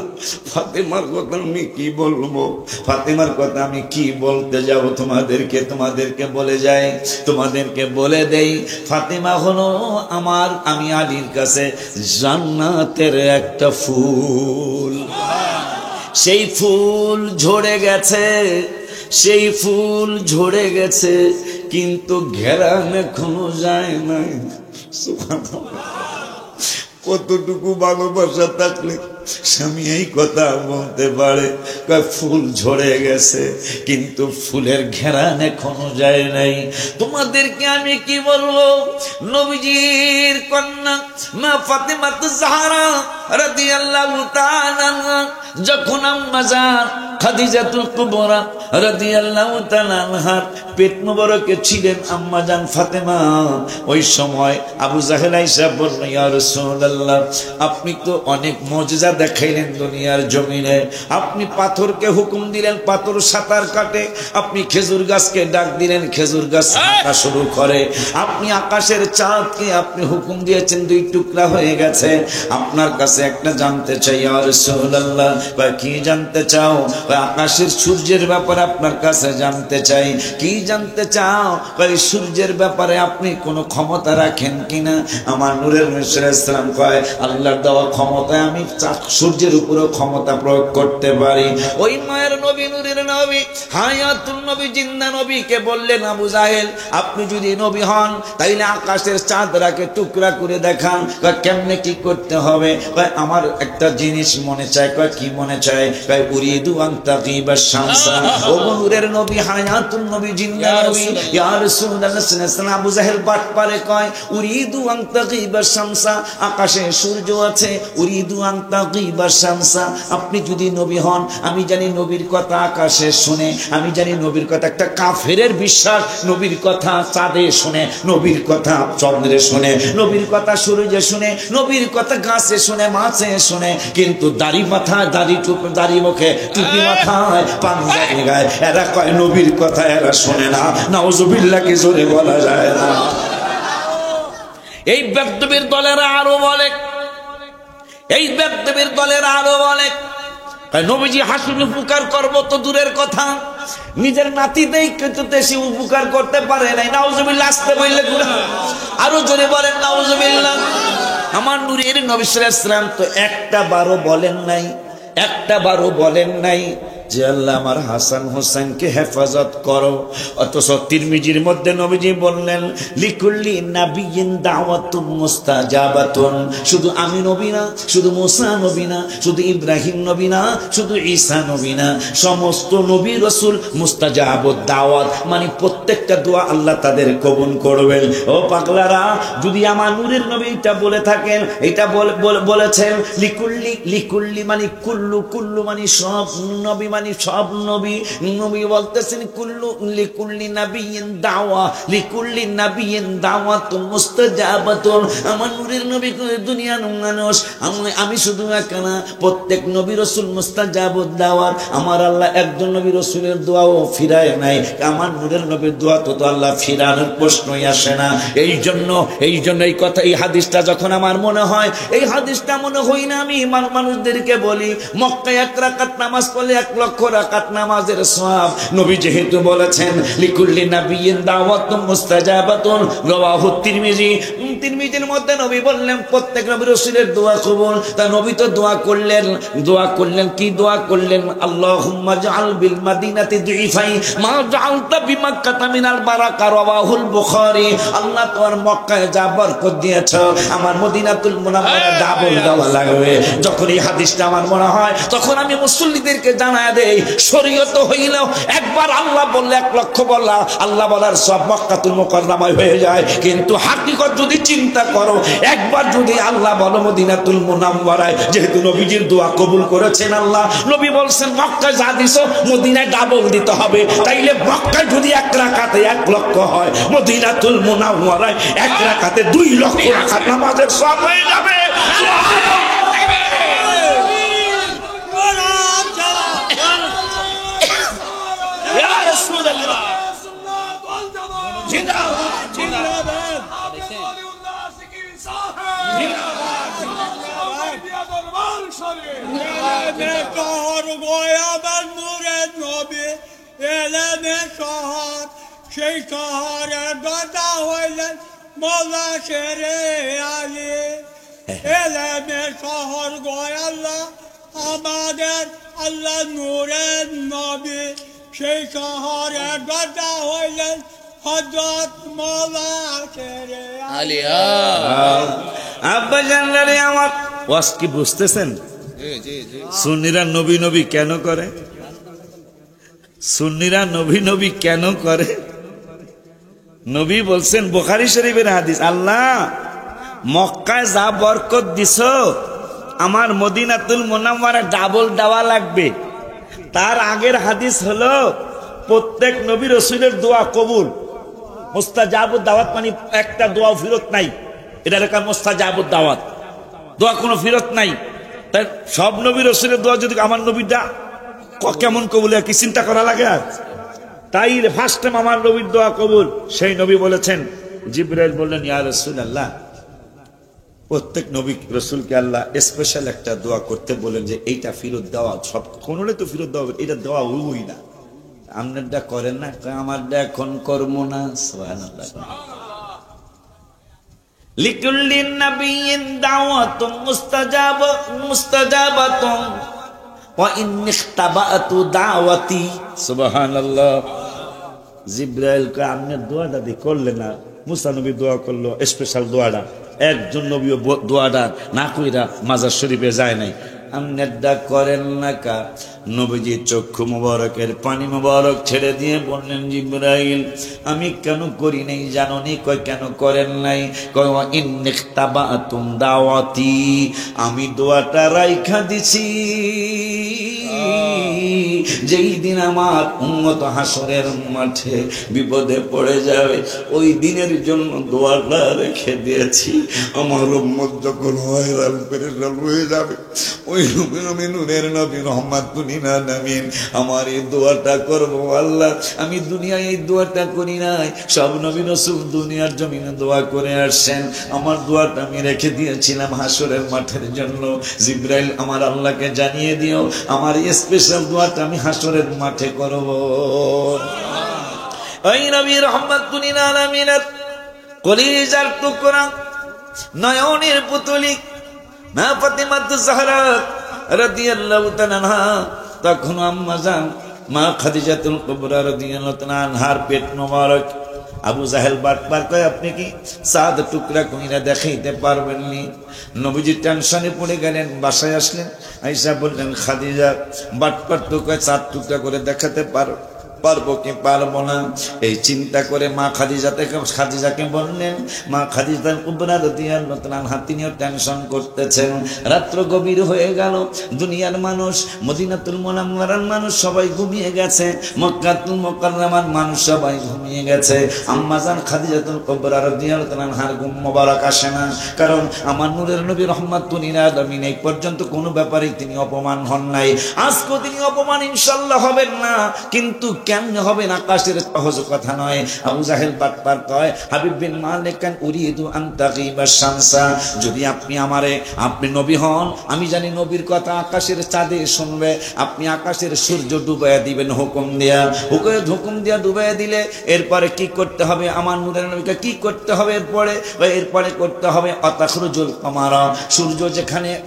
ফাতেমার কথা আমি কি বলবো, ফাতেমার কথা আমি কি বলতে যাব তোমাদেরকে বলে যাই, তোমাদেরকে বলে দেই, ফাতেমা হলো আমি আলীর কাছে জান্নাতের একটা ফুল। সেই ফুল ঝরে গেছে, সেই ফুল ঝরে গেছে, কিন্তু ঘেরান এখনো যায় নাই। সুবহানাল্লাহ। কতটুকু ভালোবাসা থাকলে স্বামী এই কথা বলতে পারে, ফুল ঝরে গেছে কিন্তু ফুলের ঘেরান এখনো যায় নাই। তোমাদেরকে আমি কি বলবো, নবীজির কন্যা মা ফাতেমাতুজ জাহরা রাদিয়াল্লাহু তাআলা যখন আম্মা জান খাদিজাতুল কুবরা রাদিয়াল্লাহু তাআলা আনহার পেট মোবারকে ছিলেন আম্মা জান ফাতেমা, ওই সময় আবু জাহেল আয়েশা বলল, ইয়া রাসূলুল্লাহ, আপনি তো অনেক মুজিজা দেখাইলেন দুনিয়ার জমিনে, আপনি পাথরকে হুকুম দিলেন পাথর সাঁতার কাটে, আপনি খেজুর গাছকে ডাক দিলেন খেজুর গাছ হাঁটা শুরু করে, আপনি আকাশের চাঁদকে আপনি হুকুম দিয়েছেন দুই টুকরা হয়ে গেছে। আপনার কাছে একটা জানতে চাই ইয়া রাসূলুল্লাহ। কি জানতে চাও? আকাশের সূর্যের ব্যাপারে আপনার কাছে জানতে চাই। কি জানতে চাও? সূর্যের ব্যাপারে আপনি কোনো ক্ষমতা রাখেন কিনা? আমার নূরের নবী সাল্লাল্লাহু আলাইহি ওয়াসাল্লাম কয়, আল্লাহর দেওয়া ক্ষমতায় আমি সূর্যের উপরেও ক্ষমতা প্রয়োগ করতে পারি। ওই মায়ের নবী, নূরের নবী, হায়াতুল নবী, জিন্দা নবীকে বললেন, আবু জাহেল, আপনি যদি নবী হন তাইলে আকাশের চাঁদরাকে টুকরা করে দেখান। কেমনে কি করতে হবে? আমার একটা জিনিস মনে চায়। কি মনে চায়? উরিদু আন তাগিবা শামসা। ও নূরের নবী, হায়াতুল নবী, জিন্দা নবী, ইয়া রাসূলুল্লাহ সাল্লাল্লাহু আলাইহি ওয়াসাল্লাম। আবু জাহেল বাটপারে কয়, উরিদু আন তাগিবা শামসা, আকাশে সূর্য আছে, উরিদু আন তাগিবা শামসা। আপনি যদি নবী হন, আমি জানি নবীর কথা আকাশে শুনে, আমি জানি নবীর কথা, একটা কাফেরের বিশ্বাস নবীর কথা চাঁদে শুনে, নবীর কথা চন্দ্রে শুনে, নবীর কথা সূর্যে শুনে, নবীর কথা গাছে শুনে, মাছে শুনে, কিন্তু দাড়ি মাথায়, দাড়ি মুখে, টুপি মাথায়, পাঞ্জাবি গায়ে, এরা কয় নবীর কথা এরা শোনে না। নাউজুবিল্লাহ, কি জোরে বলা যায় না। এই বেদবীর দলেরা আরো বলে, এই বেদবীর দলেরা আরো বলে, নবীজি হাসুল উপকার করবো তো দূরের কথা, নিজের নাতি দেই কিন্তু দেশি উপকার করতে পারে নাই। নাউজুবিল্লাহ, আসতে বললে আরো জোরে বলেন নাউজুবিল্লাহ। আমার নূরের নবী সাল্লাল্লাহু আলাইহি ওয়াসাল্লাম তো একটা বারও বলেন নাই যে আল্লাহ আমার হাসান হোসেনকে হেফাজত করো। অথচ তিরমিজির মধ্যে নবীজি বললেন, লিকুল্লি নাবিয়িন দাওয়াতুন মুস্তাজাবাতুন। শুধু আমি নবী না, শুধু মুসা নবী না, শুধু ইব্রাহিম নবী না, শুধু ঈসা নবী না, সমস্ত নবী রাসূল মুস্তাজাবুদ দাওয়াত, মানে প্রত্যেকটা দোয়া আল্লাহ তাদের কবুল করবেন। ও পাগলারা, যদি আমার নূরের নবী এটা বলে থাকেন, এটা বলেছেন লিকুল্লি মানে কুল্লু মানে সব নবী, মানে সব নবী। নবী বলতেছেন লিকুল্লি নাবিয়িন দাওয়া, লিকুল্লি নাবিয়িন দাওয়াতুন মুস্তাজাবাতুন। আমার নূরের নবী দুনিয়ার মানুষ, আমি শুধু একা না, প্রত্যেক নবী রাসূল মুস্তাজাবুদ দাওয়াত। আমার আল্লাহ একজন নবী রাসূলের দোয়াও ফিরায় নাই, আমার নূরের নবীর দোয়া তো আল্লাহ ফিরানোর প্রশ্নই আসে না। এই জন্য এই কথা, এই হাদিসটা যখন আমার মনে হয়, এই হাদিসটা মনে হয় না আমি মানুষদেরকে বলি, মক্কায় 1 রাকাত নামাজ পড়লে 1 লক্ষ রাকাত নামাজের সওয়াব। নবী যেহেতু বলেছেন লিকুল্লি নাবিয়িন দাওয়াতুন মুস্তাজাবাতুন, রাওয়াহু তিরমিজি। তিরমিজির মধ্যে নবী বললেন প্রত্যেক নবী রাসূলের দোয়া কবুল। তা নবী তো দোয়া করলেন, কি দোয়া করলেন? আল্লাহুম্মা জাআল বিল মাদিনাতি দুইফাই মা জাআলতা বিমাক্কাতা মিনাল বারাকা, রাওয়াহুল বুখারী। আল্লাহ তোমার মক্কায় যা বরকত দিয়েছো, আমার মদিনাতুল মুনাওয়ারা ডাবল দেওয়া লাগবে। যখন এই হাদিসটা আমার মনে হয়, তখন আমি মুসল্লিদেরকে জানায় দেই। শরীয়ত হইল একবার আল্লাহ বললে 1 লক্ষ বললা আল্লাহ বলার সব মক্কাতুল মুকাররমায় হয়ে যায়, কিন্তু হাকিকত যদি চিন্তা করো, একবার যদি আল্লাহ বলো মদিনাতুল মুনাওয়ারায়, যেহেতু নবীজির দোয়া কবুল করেছেন আল্লাহ, নবী বলছেন মক্কায় যা দিছো মদিনায় ডাবল দিতে হবে, তাইলে মক্কায় যদি 1 রাকাতে 1 লক্ষ হয়, মদিনাতুল মুনাওয়ারায় 1 রাকাতে 2 লক্ষ রাকাত নামাজের সওয়াব হয়ে যাবে। সেই শহরের দাদা হইলেন মোল্লা শেরে আলী। এলেমের শহর গয় আল্লাহ আমাদের আল্লাহ নূরের নবী, সেই শহরের দাদা হইলেন হযরত মোল্লা শেরে আলী। আব্বা জানলারে আমার ওয়াজ কি বুঝতেছেন? সুন্নিরা নবী নবী কেন করে? সুন্নিরা নবী নবী কেন করে? নবী বলছেন বুখারী শরীফের হাদিস, আল্লাহ মক্কায় যা বরকত দিছো আমার মদিনাতুল মুনাওয়ারা ডাবল দেওয়া লাগবে। তার আগের হাদিস হলো প্রত্যেক নবী রাসূলের দোয়া কবুল, মুস্তাজাবুদ দাওয়াত, মানে একটা দোয়া ফিরত নাই, এটা লেখা মুস্তাজাবুদ দাওয়াত, দোয়া কোনো ফিরত নাই। তাই সব নবী রাসূলের দোয়া যদি আমার নবীটা কেমন কবুল, কি চিন্তা করা লাগে? আর তাই ফার্স্ট টাইম আমার নবীর দোয়া কবুল। সেই নবী বলেছেন, জিবরাইল বললেন ইয়া রাসূলুল্লাহ, প্রত্যেক নবী রাসূলকে আল্লাহ স্পেশাল একটা দোয়া করতে বলেন যে এইটা ফিরত দেওয়া, সব কোনলে তো ফিরত দেওয়া, এটা দেওয়া হই না, আপনারটা করেন না, আমারটা এখন করবো না। সুবহানাল্লাহ। লিকুল্লিন নাবিয়্যিন দাওয়াতুন মুস্তাজাবাতুন ওয়া ইন্নী ইখতাবাতু দাওয়াতি। সুবহানাল্লাহ। জিবরাইল কে আপনি দোয়াটা দি করলেন না, মুসা নবী দোয়া করলো স্পেশাল দোয়াটা, একজন নবী দোয়াটা না কইরা মাজার শরীফে যায় নাই, আমনেরটা করেন না কা? নবীজি চক্ষু মুবারকের পানি মুবারক ছেড়ে দিয়ে বললেন, জিবরাইল আমি কেন করি নাই জানো নি? কয় কেন করেন নাই? কয় ওয়া ইন্নী ইখতাবাতুম দাওয়াতি, আমি দোয়াটা রাইখা দিছি, যেই দিন আমার উম্মত হাসরের মাঠে বিপদে পড়ে যাবে ওই দিনের জন্য দোয়াটা রেখে দিয়েছি। আমার উম্মত যখন হয়রান পেরেশান হয়ে যাবে ওই নবী নূরের নবী রহমাতুল লিল আলামিন আমার এই দোয়াটা করব। আল্লাহ আমি দুনিয়ায় এই দোয়াটা করি নাই, সব নবী রাসূল দুনিয়ার জমিনে দোয়া করে আসছেন, আমার দোয়াটা আমি রেখে দিয়েছিলাম হাসরের মাঠের জন্য। জিবরাইল আমার আল্লাহকে জানিয়ে দিও আমার স্পেশাল দোয়াটা আমি হাসরের মাঠে করব। ওই নবী রহমাতুল লিল আলামিনের কলিজার টুকরা নয়নের পুতুলি মা ফাতিমাতুজ জাহরা রাদিয়াল্লাহু তাআলা আনহা, তখন আম্মা জান মা খাদিজাতুল কুবরা রাদিয়াল্লাহু তাআলা আনহার পেট মোবারক। আবু জাহেল বাটপার কয় আপনি কি সাদ টুকরা কইরা দেখাইতে পারবেন নি? নবীজি টেনশনে পড়ে গেলেন, বাসায় আসলেন, আয়েশা বললেন খাদিজা বাটপার তো কয় 4 টুকরা করে দেখাতে পারবো কি পারবো না? এই চিন্তা করে মা খাদিজাকে বললেন, মা খাদিজা কুবরা রাদিয়াল্লাহু তাআলা আনহা তিনিও টেনশন করতেছেন। রাত্র গভীর হয়ে গেল, দুনিয়ার মানুষ মদিনাতুল মুনাওয়ারার মানুষ সবাই ঘুমিয়ে গেছে, মক্কাতুল মুকাররমার মানুষ সবাই ঘুমিয়ে গেছে। আম্মা জান খাদিজাতুল কুবরা রাদিয়াল্লাহু তাআলা আনহার ঘুম মোবারক আসে না, কারণ আমার নূরের নবী রহমাতুল লিল আলামিন এই পর্যন্ত কোনো ব্যাপারে তিনি অপমান হন নাই, আজকেও তিনি অপমান ইনশাআল্লাহ হবেন না। কিন্তু কেমনে হবেন আকাশের সহজ কথা নয়। আবু জাহেল বাটপার কয় হাবিব বিন মালিকান উরিদু আন তাগিবা শামসা, যদি আপনি নবী হন, আমি জানি নবীর কথা আকাশের চাঁদে শুনবে, আপনি আকাশের সূর্য ডুবাইয়া দিবেন হুকুম দিয়া ডুবাইয়া দিলে এরপরে কি করতে হবে? আমার নূরের নবীকে কি করতে হবে? এরপরে করতে হবে অতাখরুজুল কামারা,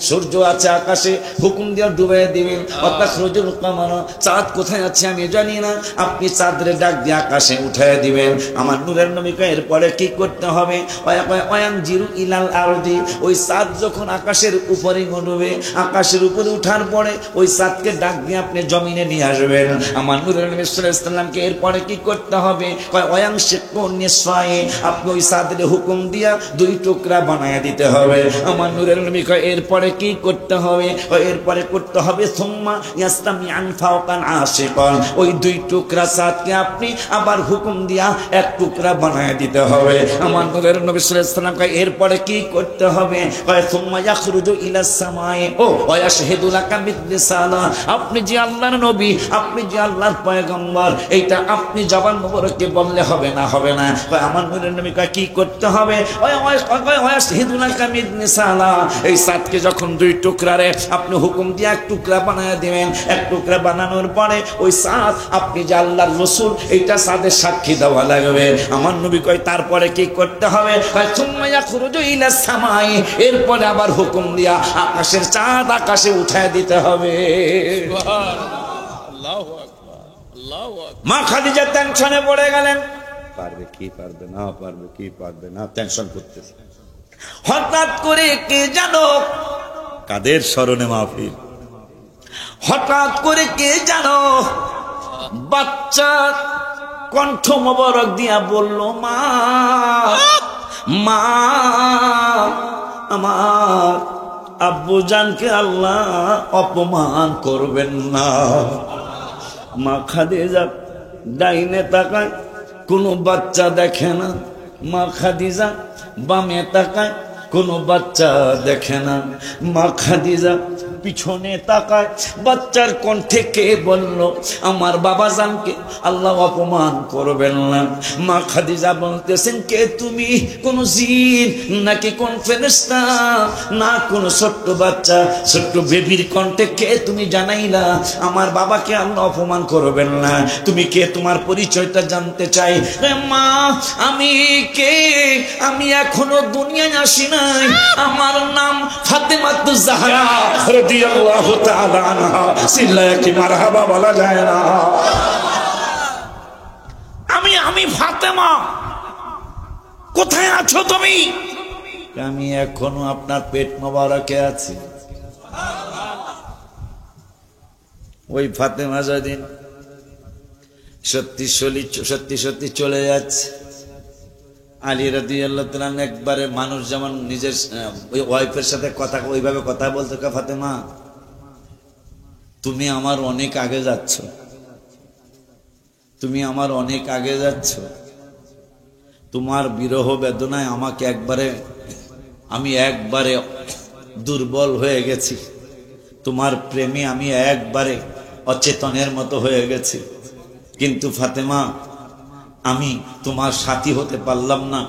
সূর্য আছে আকাশে হুকুম দিয়া ডুবাইয়া দিবেন। অতাখরুজুল কামারা, চাঁদ কোথায় আছে আমি জানি না, আপনি চাঁদরে ডাক দিয়ে আকাশে উঠায় দিবেন। আমার নূরের নবী কয় এরপরে কি করতে হবে? ওয়ায়ানজিরু ইলাল আরদি, ওই চাঁদ যখন আকাশের উপরে উঠবে, আকাশের উপরে উঠার পরে ওই চাঁদকে ডাক দিয়ে আপনি জমিনে নিয়ে আসবেন। আমার নূরের নবী সাল্লাল্লাহু আলাইহি ওয়াসাল্লামকে এরপরে কি করতে হবে? কয় ওয়ায়ানশিকু নিসফায়ে, আপনি ওই চাঁদের হুকুম দিয়া 2 টুকরা বানায় দিতে হবে। আমার নূরের নবী কয় এরপরে কি করতে হবে? এরপরে করতে হবে সুম্মা ইয়াসতামিআন ফাওকান আশিকান, ওই 2 টুকরা চাঁদকে আপনি আবার হুকুম দিয়া 1 টুকরা বানায় দিতে হবে। আমার নূরের নবী সাল্লাল্লাহু আলাইহি ওয়াসাল্লাম কয় এরপরে কি করতে হবে? কয় সুম্মা ইয়াখরুজু ইলাস সামায়ে ও ওয়াশহাদু লাকা বিরিসালা, আপনি যে আল্লাহর নবী, আপনি যে আল্লাহর পয়গম্বর, এইটা আপনি জবান মোবারকে বললে হবে না, হবে না। কয় আমার নূরের নবী কয় কি করতে হবে? ওয়াশহাদু লাকা বিরিসালা, এই চাঁদকে যখন 2 টুকরারে আপনি হুকুম দিয়ে 1 টুকরা বানায় দিবেন, 1 টুকরা বানানোর পরে ওই চাঁদ আপনি যে আল্লাহর রাসূল, এইটা চাঁদের সাক্ষী দেওয়া লাগবে। আমার নবী কয় তারপরে কি করতে হবে? কয় সুম্মা ইয়াখরুজু ইলাস সামাই, এরপরে আবার হুকুম দিয়া আকাশের চাঁদ আকাশে উঠায় দিতে হবে। আল্লাহু আকবার, আল্লাহু আকবার। মা খাদিজা টেনশনে পড়ে গেলেন, পারবে কি পারবে না, পারবে কি পারবে না, টেনশন করতেছে। হঠাৎ করে কে জানো, কাদের স্মরণে মাহফিল, হঠাৎ করে কে জানো বাচ্চা কণ্ঠ মোবারক দিয়া বলল, মা মা, আমার আব্বু জানকে আল্লাহ অপমান করবেন না। মা খাদিজা ডাইনে তাকায়, কোনো বাচ্চা দেখে না। মা খাদিজা বামে তাকায়, কোনো বাচ্চা দেখে না। মা খাদিজা পিছনে তাকায়, বাচ্চার কণ্ঠে কে বলল, আমার বাবা জানকে আল্লাহ অপমান করবেন না। মা খাদিজা বলতেছেন, কে তুমি? কোন জিন নাকি কোন ফেরেশতা? না, কোন ছোট্ট বাচ্চা, ছোট্ট বেবির কণ্ঠে কে তুমি জানাইলা আমার বাবাকে আল্লাহ অপমান করবেন না? তুমি কে? তোমার পরিচয়টা জানতে চাই। মা আমি কে? আমি এখনো দুনিয়ায় আসি নাই, আমার নাম ফাতেমাতুজ জাহরা রাদিয়াল্লাহু তাআলা আনহা। সিল্লায়ে কি মারহাবা বলা যায় না? আমি ফাতেমা, কোথায় আছো তুমি? আমি এখনো আপনার পেট মোবারকে আছি। ওই ফাতেমা যেদিন সত্যি সত্যি চলে যাচ্ছে, আলী রাদিয়াল্লাহু তাআলা একবারে মানুষ যেমন নিজের ওই ওয়াইফের সাথে কথা ওইভাবে কথা বলতে, ফাতেমা তুমি আমার অনেক আগে যাচ্ছ, তুমি আমার অনেক আগে যাচ্ছ। তোমার বিরহ বেদনায় আমাকে আমি একবারে দুর্বল হয়ে গেছি। তোমার প্রেমে আমি একবারে অচেতনের মতো হয়ে গেছি। কিন্তু ফাতেমা, আমি তোমার সাথী হতে পারলাম না,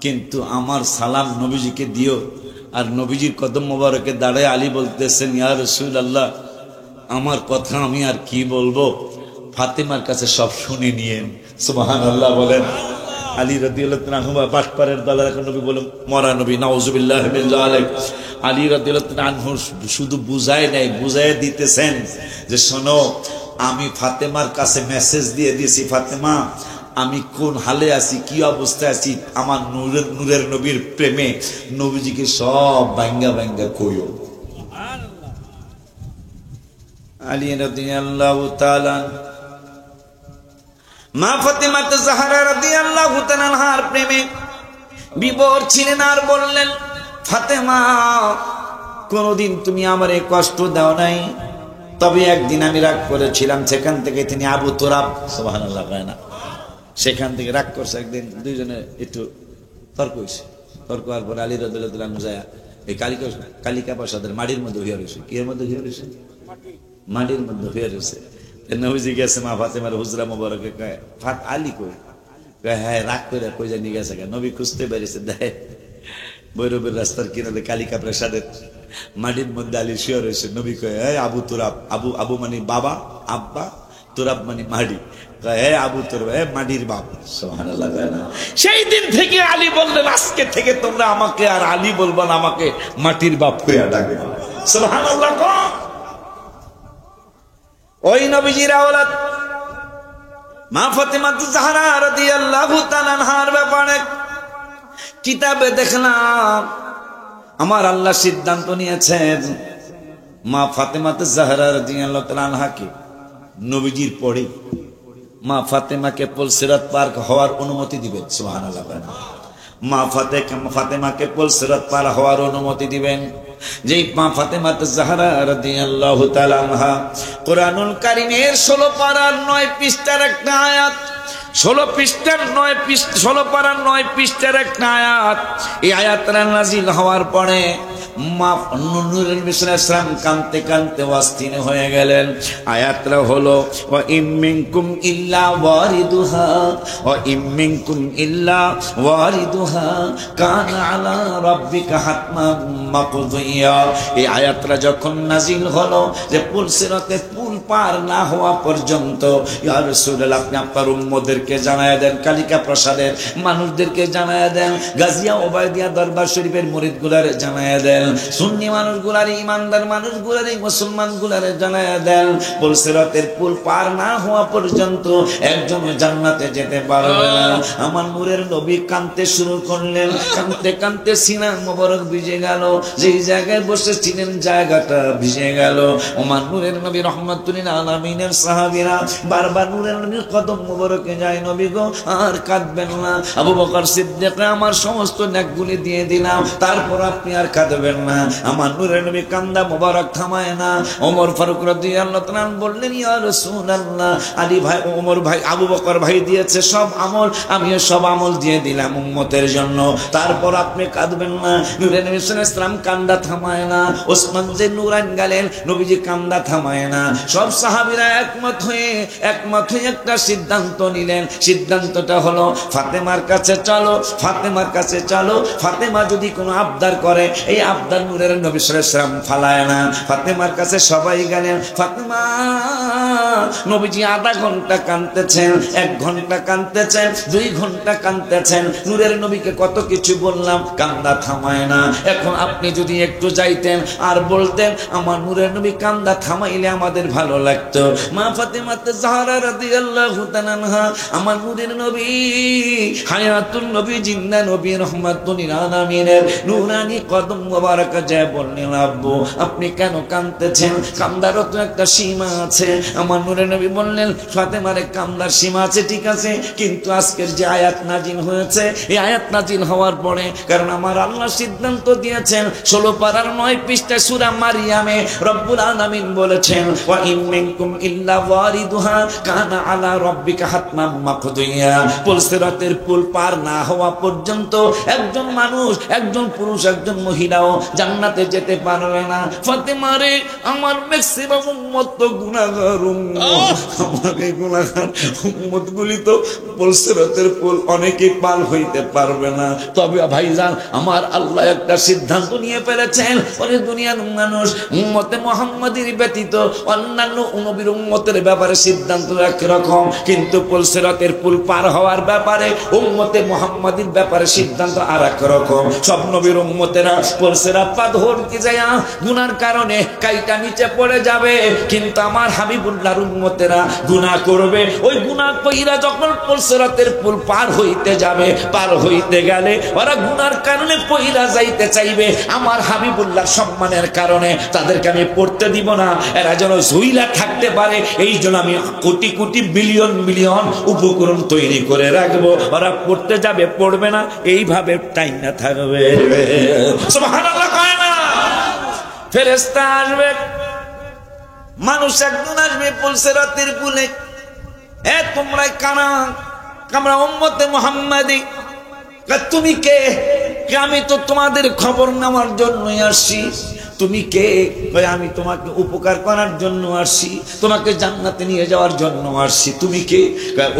কিন্তু আমার সালাম নবীজিকে দিও। আর নবীজির কদম মোবারকে দাঁড়ায় আলী বলতেছেন, ইয়া রাসূলুল্লাহ, আমার কথা আমি আর কি বলবো, ফাতেমার কাছে সব শুনে নিয়েন। সুবহানাল্লাহ বলেন। আলী রাদিয়াল্লাহু তাআলা আনহু বাটপারের দলের এখন নবী বলে মরা নবী, নাউযুবিল্লাহি মিন যালিক। আলী রাদিয়াল্লাহু তাআলা আনহু শুধু বুঝায় নাই, বুঝায় দিতেছেন যে শোনো, আমি ফাতেমার কাছে মেসেজ দিয়ে দিয়েছি, ফাতেমা আমি কোন হালে আছি, কি অবস্থায় আছি, আমার নূরের নবীর প্রেমে নবীজিকে সব ভাঙ্গা ভাঙ্গা কইও। আলী রাদিয়াল্লাহু তাআলা মা ফাতেমা জাহরা রাদিয়াল্লাহু তাআলা আনহার প্রেমে বিভোর ছিলেন। আর বললেন, ফাতেমা কোনদিন তুমি আমারে কষ্ট দাও নাই, তবে একদিন আমি রাগ করেছিলাম, সেখান থেকে তিনি আবু তুরাব, সুবহানাল্লাহ কয় না, সেখান থেকে রাগ করছে। একদিন দুইজনে একটু তর্ক হয়েছে, তর্ক হওয়ার পরে আলী রাদিয়াল্লাহু তাআলা যায় এই কালিকা প্রসাদের মাটির মধ্যে হইয়া রয়েছে। কি এর মধ্যে হইয়া রয়েছে? মাটির মধ্যে হইয়া রয়েছে। নবীজি গেছে মা ফাতেমার হুজরা মোবারকে, কয় আলী কই? কয় হ্যাঁ, রাগ করে কই জানি গেছে। নবী খুঁজতে পেরেছে, দেয় ভৈরবের রাস্তার কিনারে কালিকা প্রসাদের মাটির মধ্যে আলী শুয়ে রয়েছে। নবী কয়, হ্যাঁ আবু তুরাব, আবু মানে বাবা, আব্বা, তুরাব মানে মাটি, আবু তুরাব মাটির বাপ। সুবহানাল্লাহ। সেই দিন থেকে আলী বললেন, আজকে থেকে তোমরা আমাকে আর আলী বলবা না, আমাকে মাটির বাপ কইয়া ডাকে। সুবহানাল্লাহ। ওই নবীজির আওলাদ মা ফাতেমা জাহরা রাদিয়াল্লাহু তাআলা আনহার ব্যাপারে কিতাবে দেখলাম আমার আল্লাহ সিদ্ধান্ত নিয়েছেন মা ফাতেমা জাহরা রাদিয়াল্লাহু তাআলা আনহাকে নবীজির পরে মা ফাতেমাকে পুলসিরাত পার হওয়ার অনুমতি দিবেন। সুবহানাল্লাহ। মা ফাতেমাকে পুলসিরাত পার হওয়ার অনুমতি দিবেন। যেই মা ফাতেমা জাহরা রাদিয়াল্লাহু তাআলা আনহা কোরআনুল কারীমের 16 পারার 9 পৃষ্ঠার একটা আয়াত, 16 পারার 9 পৃষ্ঠার একটা আয়াত। এই আয়াতটা নাযিল হওয়ার পরে মা নূরুল নবী সাল্লাল্লাহু আলাইহি ওয়াসাল্লাম কাঁদতে কাঁদতে অস্থির হয়ে গেলেন। আয়াতটা হলো ওয়া ইমিনকুম ইল্লা ওয়ারিদুহা ওয়া ইমিনকুম ইল্লা ওয়ারিদুহা কানা আলা রাব্বিকা হাতমান মাকদিয়া। এই আয়াতটা যখন নাযিল হলো যে পুলসিরাতে পুল পার না হওয়া পর্যন্ত ইয়া রাসূলুল্লাহ আপনি আপনার উম্মতদেরকে জানায়া দেন, কালিকা প্রসাদের মানুষদেরকে জানায়া দেন, গাজিয়া ওবায়দিয়া দরবার শরীফের মুরিদগুলারে জানায়া দেন, সুন্নি মানুষগুলারে, ইমানদার মানুষগুলারে, মুসলমানগুলারে জানায়া দেন পুলসিরাতের পুল পার না হওয়া পর্যন্ত একজন জান্নাতে যেতে পারবে না। আমার নূরের নবী কাঁদতে শুরু করলেন। কাঁদতে কাঁদতে সিনা মোবারক ভিজে গেল, যেই জায়গায় বসেছিলেন জায়গাটা ভিজে গেল। আমার নূরের নবী রাহমাতুল লিল আলামিনের সাহাবীরা বারবার নূরের নবীর কদম মোবারকে যায়, নবী গো আর কাঁদবেন না, আবু বকর সিদ্দিক আমার সমস্ত নেকগুলি দিয়ে দিলাম, তারপর আপনি আর কাঁদবেন না। আমার নূরের নবী কান্দা মোবারক থামায় না। ওমর ফারুক রাদিয়াল্লাহু তাআলা বললেন ইয়া রাসূলুল্লাহ, আলী ভাই, ওমর ভাই, আবু বকর ভাই দিয়েছে সব আমল, আমিও সব আমল দিয়ে দিলাম উম্মতের জন্য, তারপর আপনি কাঁদবেন না। নূরের নবী সাল্লাল্লাহু আলাইহি ওয়াসাল্লাম কান্দা থামায় না। ওসমান যে নূরান গেলেন, নবীজি কান্দা থামায় না। সব সাহাবীরা একমত হয়ে একটা সিদ্ধান্ত নিলেন। সিদ্ধান্তটা হলো ফাতেমার কাছে চলো, ফাতেমার কাছে চলো। ফাতেমা যদি কোনো আবদার করে, এই আবদার নূরের নবী সাল্লাল্লাহু আলাইহি ওয়াসাল্লাম ফালায় না। ফাতেমার কাছে সবাই গেলেন। ফাতেমা, নবীজি আধা ঘন্টা কাঁদতেছেন, 1 ঘন্টা কাঁদতেছেন, 2 ঘন্টা কাঁদতেছেন। নূরের নবীকে কত কিছু বললাম, কান্দা থামায় না। এখন আপনি যদি একটু যাইতেন আর বলতেন আমার নূরের নবী কান্দা থামাইলে আমাদের ভালো লাগতো। মা ফাতেমা জাহরা রাদিয়াল্লাহু তাআলা আনহা আমার নূরের নবী, হায়াতুন নবী, জিন্দা নবী, রাহমাতুল লিল আলামিনের নূরানি কদম মোবারক যায় বললেন আব্বু আপনি কেন কাঁদতেছেন? কান্দারও তো একটা সীমা আছে। আমার নূরের নবী বললেন ফাতেমারে কান্দার সীমা আছে ঠিক আছে, কিন্তু আজকের যে আয়াত নাজিল হয়েছে, এই আয়াত নাজিল হওয়ার পরে, কারণ আমার আল্লাহ সিদ্ধান্ত দিয়েছেন 16 পারার 9 পৃষ্ঠা সূরা মারিয়ামে রব্বুল আলামিন বলেছেন ওয়া ইন মিনকুম ইল্লা ওয়ারিদুহা কানা আলা রাব্বিকা হাতমান মাকদিয়া। পুলসিরাতের পুল পার না হওয়া পর্যন্ত একজন মানুষ, একজন পুরুষ, একজন মহিলাও জান্নাতে যেতে পারবে না। ফাতেমারে আমার ম্যাক্সিমাম উম্মত তো গুনাহগার উম্মত, আমার এই গুনাহগার উম্মতগুলি তো পুলসিরাতের পুল অনেকেই পার হইতে পারবে না। তবে ভাইজান আমার আল্লাহ একটা সিদ্ধান্ত নিয়ে ফেলেছেন, ওরে দুনিয়ার মানুষ উম্মতে মুহাম্মাদীর ব্যতীত অন্যান্য নবীর উম্মতের ব্যাপারে সিদ্ধান্ত একরকম, কিন্তু পুলসিরাতের পুল পার হওয়ার ব্যাপারে উম্মতে মুহাম্মাদীর ব্যাপারে সিদ্ধান্ত আরেক রকম। সব নবীর উম্মতেরা পুলসিরাত পার হতে যায় গুনার কারণে কাইটা নিচে পড়ে যাবে, কিন্তু আমার হাবিবুল্লাহর উম্মতেরা গুনাহ করবে। ওই গুনাহ কইরা যখন পুলসিরাতের পুল পার হইতে যাবে, পার হইতে গেলে ওরা গুনার কারণে পইরা যাইতে চাইবে, আমার হাবিবুল্লাহর সম্মানের কারণে তাদেরকে আমি পড়তে দিব না, এরা যেন ঝুইলা থাকতে পারে। এই জন্য আমি কোটি কোটি বিলিয়ন বিলিয়ন উপকরণ তৈরি করে রাখবো, ওরা পড়তে যাবে, পড়বে না, এইভাবে টাইম না থাকবে। সুবহানাল্লাহ কয় না? ফেরেশতা আসবে, মানুষ একজন আসবে পুলসিরাতের পুলে, এ তোমরা কানা, আমরা উম্মতে মুহাম্মাদী, তুমি কে? আমি তো তোমাদের খবর নেওয়ার জন্যই আসছি। তুমি কে? আমি তোমাকে উপকার করার জন্য আসছি, তোমাকে জান্নাতে নিয়ে যাওয়ার জন্য আসছি। তুমি কে?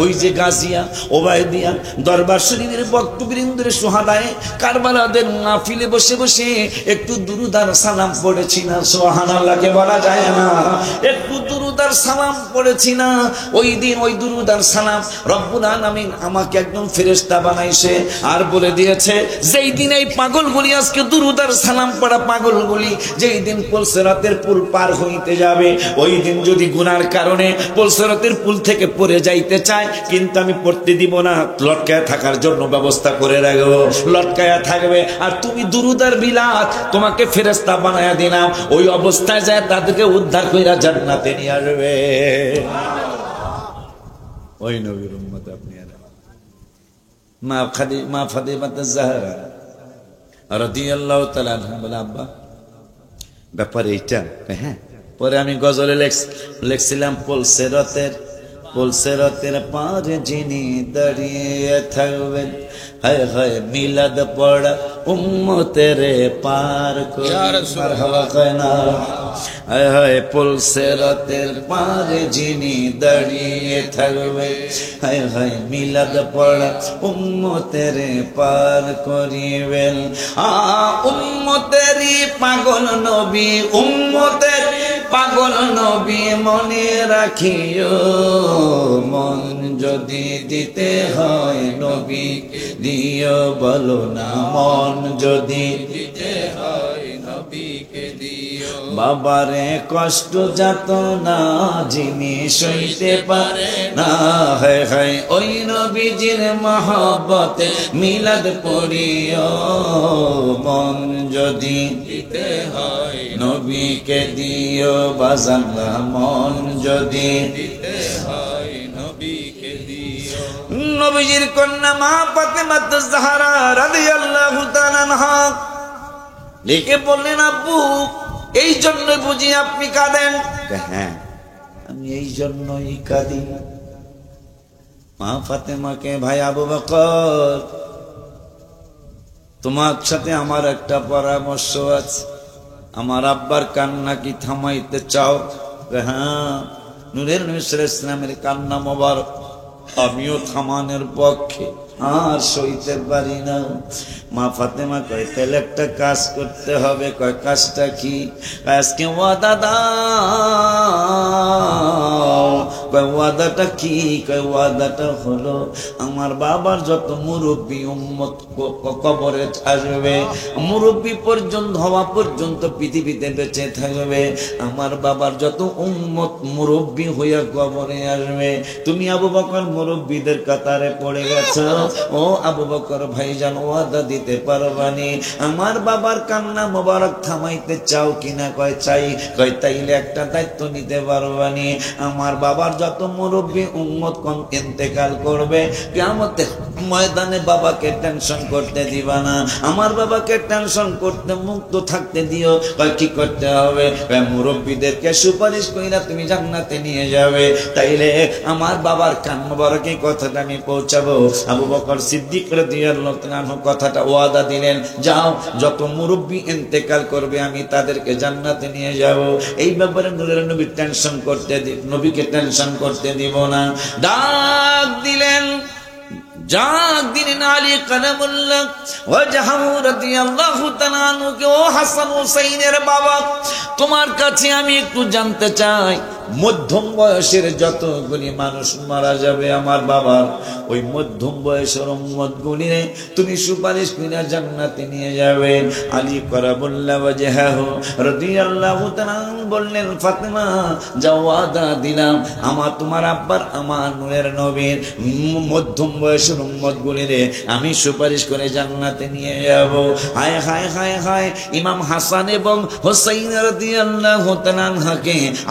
ওই যে গাজিয়া ওবায়দিয়া দরবার শরীফের বক্তবৃন্দের সুহাদায়ে কারবালাদের মাহফিলে বসে বসে একটু দুরূদ আর সালাম পড়েছি না? সুবহানাল্লাহকে বলা যায় না? একটু দুরূদ আর সালাম পড়েছি না? ওই দিন ওই দুরূদ আর সালাম রব্বুল আলামিন আমাকে একদম ফেরেশতা বানাইছে আর বলে দিয়েছে যেই দিন এই পাগলগুলি আজকে দুরূদ আর সালাম পড়া পাগলগুলি যেই দিন পুলসিরাতের পুল পার হইতে যাবে, ওই দিন যদি গুনার কারণে পুলসিরাতের পুল থেকে পড়ে যাইতে চায়, কিন্তু আমি পড়তে দিব না, লটকায় থাকার জন্য ব্যবস্থা করে রাখবো, লটকায়া থাকবে। আর তুমি দুরুদার বিলাত, তোমাকে ফেরেশতা বানায়া দিলাম, ওই অবস্থায় যায় তাদেরকে উদ্ধার কইরা জান্নাতে নিয়ে আসবে। ওই নবীর উম্মত আপনি আর মা ফাতিমা জাহরা রাদিয়াল্লাহু তাআলা আনহা বলে, আব্বা ব্যাপার এইটা। হ্যাঁ, পরে আমি গজলে লেখছিলাম, পুলসিরাতের পারে যিনি দাঁড়িয়ে থাকবেন, হায় হায় মিলাদ পড়া উম্মতের পার করে, মারহাবা কয় না, হায় হায় পুলসিরাতের পারে যিনি দাঁড়িয়ে থাকবে, হায় হায় মিলাদ পড়া উম্মতের পার করিবেন। উম্মতেরই পাগল নবী, উম্মতের পাগল নবী মনে রাখিও, মন যদি দিতে হয় নবী দিও, বলো না মন যদি দিতে হয় নবীকে দিও। বাবারে কষ্ট যাত না যিনি সইতে পারে না, হায় হায় ওই নবীজির মহব্বতে মিলাদ পড়িও, মন যদি দিতে হয় নবীকে দিও, বাজাল্লাহ মন যদি দিতে হয় নবীকে দিও। নবীজির কন্যা মা ফাতিমা জাহরা রাদিয়াল্লাহু তাআলা আনহা লিখে বললেন, আব্বু এই জন্য বুঝি আপনি কাঁদেন? হ্যাঁ, আমি এই জন্যই কাঁদি। মা ফাতেমাকে, ভাই আবু বকর, তোমার সাথে আমার একটা পরামর্শ আছে, আমার আব্বার কান্না কি থামাইতে চাও? হ্যাঁ, নূরের নবী সাল্লাল্লাহু আলাইহি ওয়াসাল্লামের কান্না মোবারক আমিও থামানোর পক্ষে, আর সইতে পারি না। মা ফাতেমা কয়, তাহলে একটা কাজ করতে হবে। কয় কাজটা কি? আজকে ওয়াদা দাও। কয় ওয়াদাটা কি? কয় ওয়াদাটা হলো আমার বাবার যত মুরব্বী উম্মত কবরে আসবে, মুরব্বী পর্যন্ত হওয়া পর্যন্ত পৃথিবীতে বেঁচে থাকবে, আমার বাবার যত উম্মত মুরব্বী হইয়া কবরে আসবে, তুমি আবু বকর মুরব্বীদের কাতারে পড়ে গেছো। ও আবু বকর ভাইজান, ওয়াদা দিতে পারবানি? আমার বাবার কান্না মোবারক থামাইতে চাও কিনা? কয় চাই। কয় তাইলে একটা দায়িত্ব নিতে পারবানি? আমার বাবার যত মুরব্বী উম্মত কোন ইন্তেকাল করবে, কিয়ামতের ময়দানে বাবাকে টেনশন করতে দিবা না, আমার বাবাকে টেনশন করতে মুক্ত থাকতে দিও। কয় কি করতে হবে? কয় মুরব্বীদেরকে সুপারিশ কইরা তুমি জান্নাতে নিয়ে যাবে, তাইলে আমার বাবার কান মোবারকে কথাটা আমি পৌঁছাবো। আবু বকর সিদ্দিক রাদিয়াল্লাহু তাআলা কথাটা ওয়াদা দিলেন, যাও যত মুরব্বী ইন্তেকাল করবে আমি তাদেরকে জান্নাতে নিয়ে যাব। এই ব্যাপারে নূরের নবী টেনশন করতে নবীকে টেনশন করতে দিব না। ডাক দিলেন আলী কালামুল্লাহ ওয়াজহু রাদিয়াল্লাহু তাআলা আনহুকে, ও হাসান হুসাইনের বাবা, তোমার কাছে আমি একটু জানতে চাই, মধ্যম বয়সের যতগুলি মানুষ মারা যাবে আমার বাবার, ওই মধ্যম বয়সের উম্মত গুলিরে তুমি সুপারিশ করে জান্নাতে নিয়ে যাবে। আলী কারামুল্লাহ ওয়াজহু রাদিয়াল্লাহু তাআলা বললেন, ফাতেমা যাও, ওয়াদা দিলাম আমার তোমার আব্বার আমার নূরের নবীর মধ্যম বয়সের উম্মত গুলিরে আমি সুপারিশ করে জান্নাতে নিয়ে যাব। হায় হায় হায় হায়, ইমাম হাসান এবং হুসাইন রাদিয়াল্লাহু তাআলা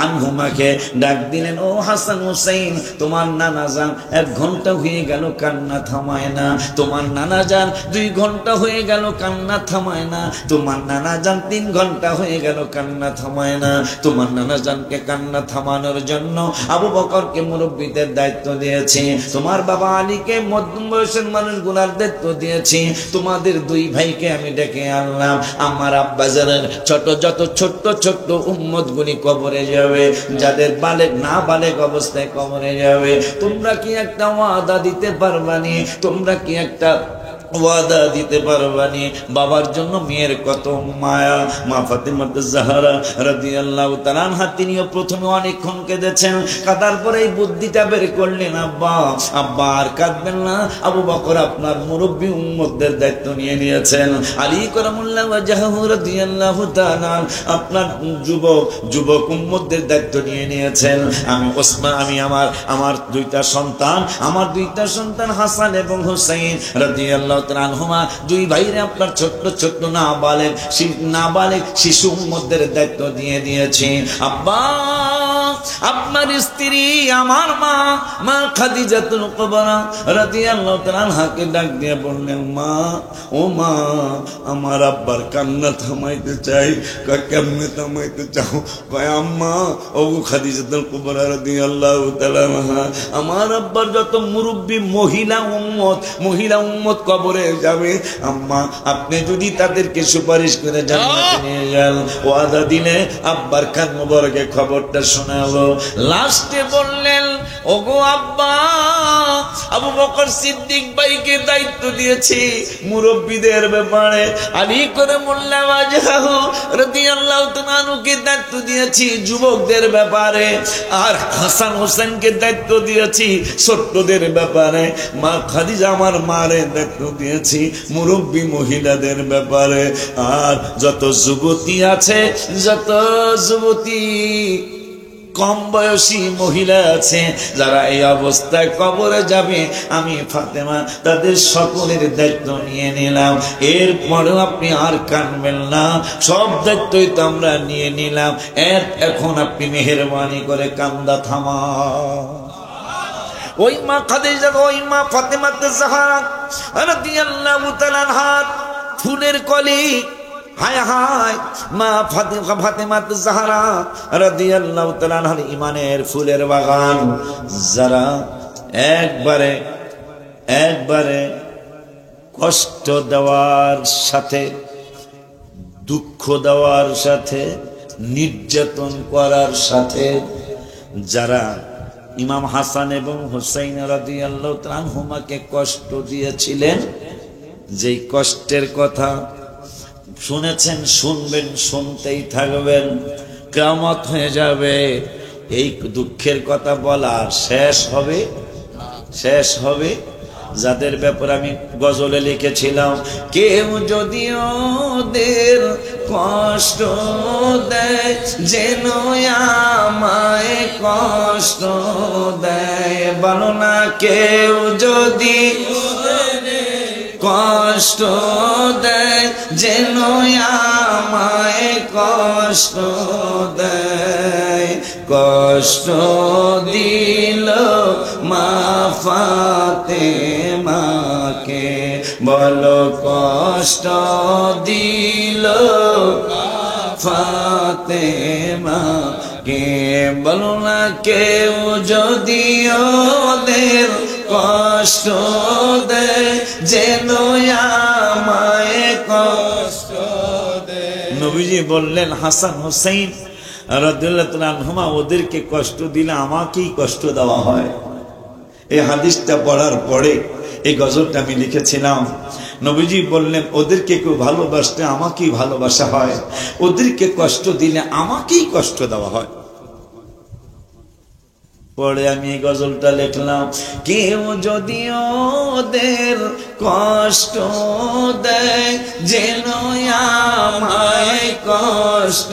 আনহুমাকে ডাক দিলেন, ও হাসান হুসাইন, তোমার নানা যান 1 ঘন্টা হয়ে গেল কান্না থামায় না, তোমার নানা যান 2 ঘন্টা হয়ে গেল কান্না থামায় না, তোমার নানা যান 3 ঘন্টা হয়ে গেল কান্না থামায় না। তোমার নানা জানকে কান্না থামানোর জন্য আবু বকরকে মুরব্বীদের দায়িত্ব দিয়েছি, তোমার বাবা আলীকে মধ্যম বয়সের মানুষগুলার দায়িত্ব দিয়েছি, তোমাদের 2 ভাইকে আমি ডেকে আনলাম। আমার আব্বা জানের যত ছোট্ট ছোট্ট উম্মত গুলি কবরে যাবে, যাদের বালেগ না বালেগ অবস্থায় কবরে যাবে, তোমরা কি একটা ওয়াদা দিতে পারবানি? তোমরা কি একটা ওয়াদা দিতে পারবানি? বাবার জন্য মেয়ের কত মায়া। মা ফাতেমা জাহরা রাদিয়াল্লাহু তাআলা আনহা তিনিও প্রথমে অনেকক্ষণ কেঁদেছেন, কাঁদার পরে এই বুদ্ধিটা বের করলেন, আব্বা আব্বা আর কাঁদবেন না, আবু বকর আপনার মুরব্বী উম্মতদের দায়িত্ব নিয়ে নিয়েছেন, আলী কারামুল্লাহ ওয়াজহু রাদিয়াল্লাহু তাআলা আপনার যুবক উম্মতদের দায়িত্ব নিয়ে নিয়েছেন। আমি আমার দুইটা সন্তান হাসান এবং হুসাইন রাদিয়াল্লাহু তাআলা আনহুমা, দুই ভাইরে আপনার ছোট্ট নাবালেগ শিশু উম্মতদের দায়িত্ব দিয়ে দিয়েছি। আব্বা আপনার স্ত্রী আমার মা খাদিজাতুল কুবরা রাদিয়াল্লাহু তাআলা আনহাকে ডাক দিয়ে বললেন, মা ও মা, আমার আব্বার কান্না থামাইতে চাই। কেমনে থামাইতে চাও? কয় আম্মা ও খাদিজাতুল কুবরা রাদিয়াল্লাহু তাআলা আনহা, আমার আব্বার যত মুরব্বী মহিলা উম্মত কবরে যাবে, আম্মা আপনি যদি তাদেরকে সুপারিশ করে জান্নাতে নিয়ে যান, ওয়াদা দিলে আব্বার কান মোবারকে খবরটা শোনালো। লাস্টে বললেন, ওগো আব্বা, আবু বকর সিদ্দিক ভাইকে দায়িত্ব দিয়েছি মুরব্বীদের ব্যাপারে, আলী কারামুল্লাহ ওয়াজহু রাদিয়াল্লাহু তাআলা আনহুকে দায়িত্ব দিয়েছি যুবকদের ব্যাপারে, আর হাসান হোসেনকে দায়িত্ব দিয়েছি ছোট্টদের ব্যাপারে, মা খাদিজা আমার মারে দায়িত্ব দিয়েছি মুরব্বী মহিলাদের ব্যাপারে, আর যত যুবতী আছে, যত যুবতী কম বয়সী মহিলা আছে, যারা এই অবস্থায় কবরে যাবে, আমি ফাতেমা তাদের সকলের দায়িত্ব নিয়ে নিলাম। এরপরেও আপনি আর কানবেন না, সব দায়িত্বই তো আমরা নিয়ে নিলাম, এখন আপনি মেহেরবানি করে কান্দা থামা। ওই মা খাদিজা, ওই মা ফাতেমা জাহরা রাদিয়াল্লাহু তাআলা আনহার ফুলের কলি, হায় হায় মা ফাতেমা জাহরা রাদিয়াল্লাহু তাআলা আনহার ইমানের ফুলের বাগান, যারা একবারে কষ্ট দেওয়ার সাথে, দুঃখ দেওয়ার সাথে, নির্যাতন করার সাথে, যারা ইমাম হাসান এবং হুসাইন রাদিয়াল্লাহু তাআলা আনহুমাকে কষ্ট দিয়েছিলেন, যেই কষ্টের কথা শুনেছেন, শুনবেন, শুনতেই থাকবেন, কিয়ামত হয়ে যাবে, এই দুঃখের কথা বলা শেষ হবে। যাদের ব্যাপারে আমি গজলে লিখেছিলাম, কেউ যদি ওদের কষ্ট দেয়, যেন আমায় কষ্ট দেয়, বলো না, কেউ যদি কষ্ট দেয়, যেন আমায় কষ্ট দেয়, কষ্ট দিল মা ফাতেমাকে, বলো কষ্ট দিল ফাতেমাকে, বলো না, কেউ যদি ওদের কষ্ট দেয়, যেন আমায় কষ্ট দেয়। নবীজি বললেন, হাসান হুসাইন রাদিয়াল্লাহু তাআলা আনহুমা ওদেরকে কষ্ট দিলে আমাকেই কষ্ট দেওয়া হয়। এই হাদিসটা পড়ার পরে এই গজলটা আমি লিখেছিলাম। নবীজি বললেন, ওদেরকে কেউ ভালোবাসলে আমাকেই ভালোবাসা হয়, ওদেরকে কষ্ট দিলে আমাকেই কষ্ট দেওয়া হয়। পরে আমি এই গজলটা লিখলাম, কেউ যদি ওদের কষ্ট দেয়, যেন আমায় কষ্ট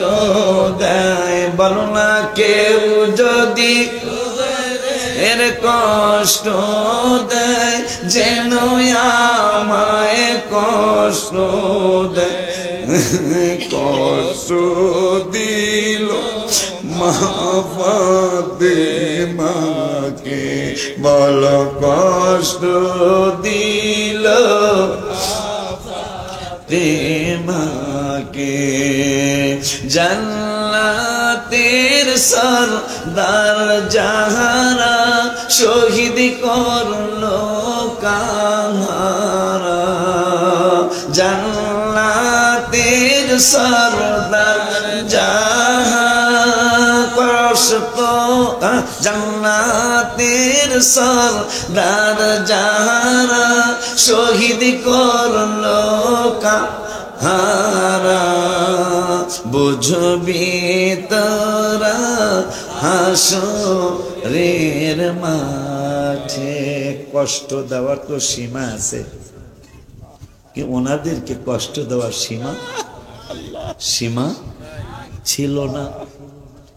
দেয়, বলো না, কেউ যদি এর কষ্ট দেয়, যেন আমায় কষ্ট দেয়, কষ্ট দিল মা ফাতেমাকে, বলো কষ্ট দিল ফাতেমাকে, জান্নাতের সরদার যাহারা শহীদ করলো কাহারা, জান্নাতের সরদার যাহারা কষ্ট জান্নাতের সরদার যারা শহীদ করলো কাহারা বুঝবি তোরা হাসরের মাঠে। কষ্ট দেওয়ার তো সীমা আছে, কি ওনাদেরকে কষ্ট দেওয়ার সীমা ছিল না।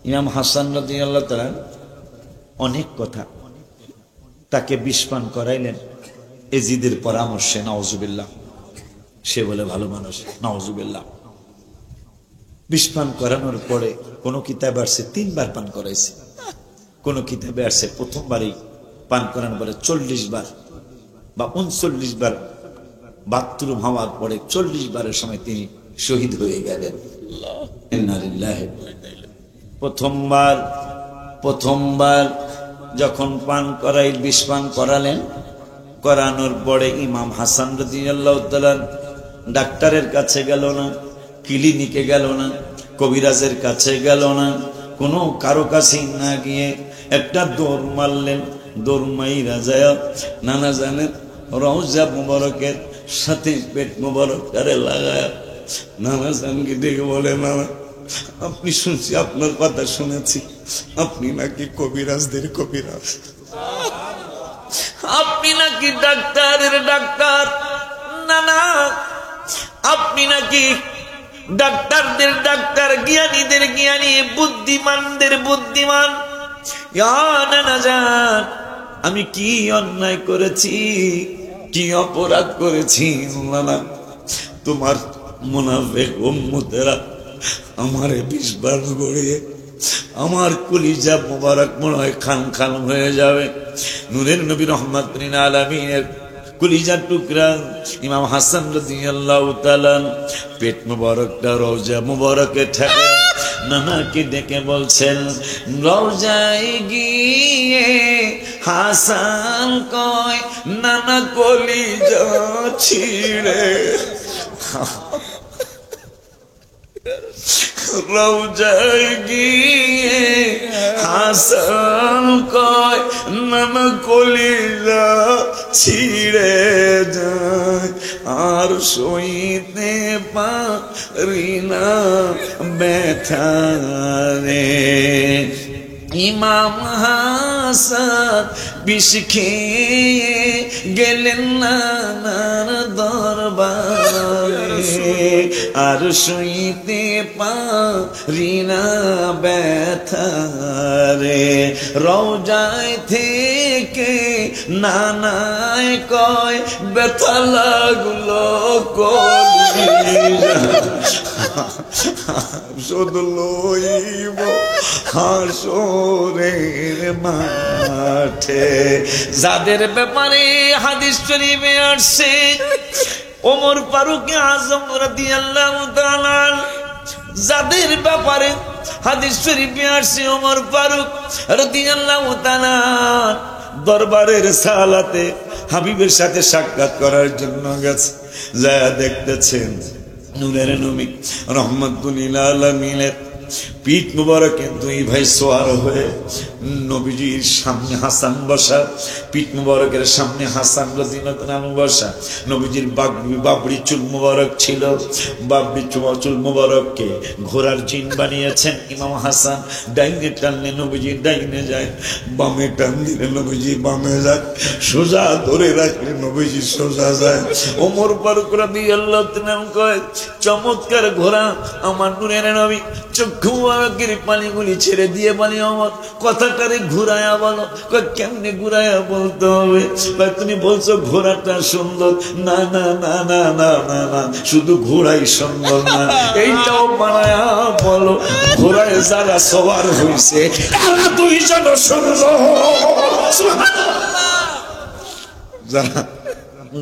ইমাম হাসান রাদিয়াল্লাহু তাআলা অনেক কথা, তাকে বিষ পান করাইলেন এজিদের পরামর্শে, নাউজুবিল্লাহ। সে বলে ভালো মানুষ, নাউজুবিল্লাহ। বিষ পান করানোর পরে কোন কিতাবে আসছে 3 বার পান করাইছে, কোন কিতাবে আসছে প্রথমবারই পান করানোর পরে 40 বার বা 39 বার বাথরুম হওয়ার পরে 40 বারের সময় তিনি শহীদ হয়ে গেলেন। ইন্না লিল্লাহি। প্রথমবার যখন পান করাই বিষ পান করালেন, করানোর পরে ইমাম হাসান রাদিয়াল্লাহু তাআলা ডাক্তারের কাছে গেল না, ক্লিনিকে গেল না, কবিরাজের কাছে গেল না, কোনো কারো কাছে না গিয়ে একটা দৌড় মারলেন। দৌড় মাইরা যায় নানা জানের রওজা মুবারকের সাথে পেট মুবারক করে লাগায় নানা জানকে দেখে বলে, নানা আপনি শুনছি, আপনার কথা শুনেছি, আপনি নাকি কবিরাজদের কবিরাজ, আপনি নাকি ডাক্তারের ডাক্তার, না না আপনি নাকি ডাক্তারদের ডাক্তার, জ্ঞানীদের জ্ঞানী, বুদ্ধিমানদের বুদ্ধিমান। নানা জান আমি কি অন্যায় করেছি, কি অপরাধ করেছি? নানা তোমার মুনাফিক উম্মতেরা আমারে বিশ্বাস গড়িয়ে আমার কলিজা মোবারক মনে হয় খান খান হয়ে যাবে। নূরের নবী রহমাতুল লিল আলামিনের কলিজার টুকরা ইমাম হাসান রাদিয়াল্লাহু তাআলা পেট মোবারকটা রওজা মোবারকে ঠেকে নানাকে ডেকে বলছেন, রওজায় গিয়ে হাসান কয় নানা কলিজা ছিঁড়ে, রওজায় গিয়ে হাসান কয় নানা কলিজা ছিঁড়ে যায়, আর সইতে পারি না ব্যথা রে। ইমাম হাসান বিষ খেয়ে গেলেন নানার দরবারে, আর সইতে পারি না ব্যথা রে। রওজায় থেকে নানায় কয় ব্যথা লাগলো কলিজা, শুধু লইব হাসরের মাঠে। যাদের ব্যাপারে হাদিস শরীফে আসছে ওমর ফারুক আযম রাদিয়াল্লাহু তাআলা, যাদের ব্যাপারে হাদিস শরীফে আসছে ওমর ফারুক রাদিয়াল্লাহু তাআলা দরবারের সালাতে হাবিবের সাথে সাক্ষাৎ করার জন্য গেছে, যা দেখতেছেন নূরের নবী রহমাতুল লিল আলামিনের পিঠ মুবারকে 2 ভাই সোয়ার হয়ে নবীজির সামনে হাসান বসা, পিঠ মুবারকের সামনে হাসান রাদিয়াল্লাহু তাআলা বসা। নবীজির বাবরি চুল মুবারক ছিল, বাবরি চুল মুবারককে ঘোড়ার জিন বানিয়েছেন ইমাম হাসান। ডাইনে টানলে নবীজি ডাইনে যায়, বামে টান দিলে নবীজি বামে যায়, সোজা ধরে রাখলে নবীজি সোজা যায়। ওমর ফারুক রাদিয়াল্লাহু তাআলা কয়, চমৎকার ঘোড়া আমার নূরের নবী। চক্ষু মুবারকের পানিগুলি ছেড়ে দিয়ে বলি, আমার কথাটারে ঘুরায়া বলো। কেমনে ঘুরায়া বলতে হবে? তুমি বলছো ঘোড়াটা সুন্দর, না না না না না না না, শুধু ঘোড়াই সুন্দর না, এইটাও বানায়া বলো ঘোড়ায় যারা সবার হইছে তারা 2 জন সুন্দর।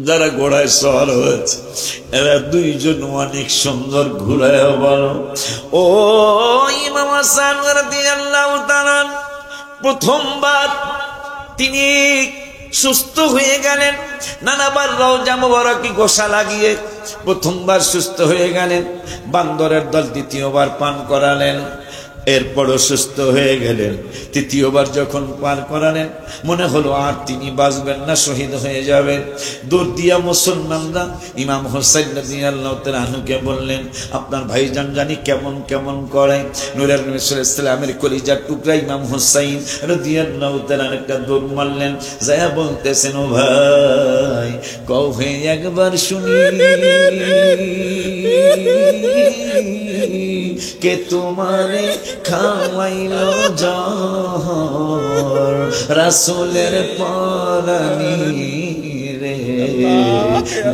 যারা ঘোড়ায় সওয়ার হয়েছে এরা 2 জন অনেক সুন্দর, ঘুরায় বলো। ও ইমাম হাসান রাদিয়াল্লাহু তাআলা প্রথমবার তিনি সুস্থ হয়ে গেলেন, নানাবার রওজা মুবারকে গোসা লাগিয়ে প্রথমবার সুস্থ হয়ে গেলেন। বান্দরের দল দ্বিতীয়বার পান করালেন। এরপর অসুস্থ হয়ে গেলেন। তৃতীয়বার যখন পার করালেন, মনে হলো আর তিনি বাঁচবেন না, শহীদ হয়ে যাবেন। দৌড় দিয়া মুসলমানরা ইমাম হোসাইন রাদিয়াল্লাহু তাআলা আনহুকে বললেন, আপনার ভাইজান জানি কেমন কেমন করে। নূরের নবী সাল্লাল্লাহু আলাইহি ওয়াসাল্লামের কলিজার টুকরা ইমাম হোসাইন রাদিয়াল্লাহু তাআলা একটা দৌড় মারলেন, যায়া বলতেছেন, ও ভাই কও হে একবার শুনি, কে তোমারে খাওয়াইলো জহর রাসূলের পরানি রে,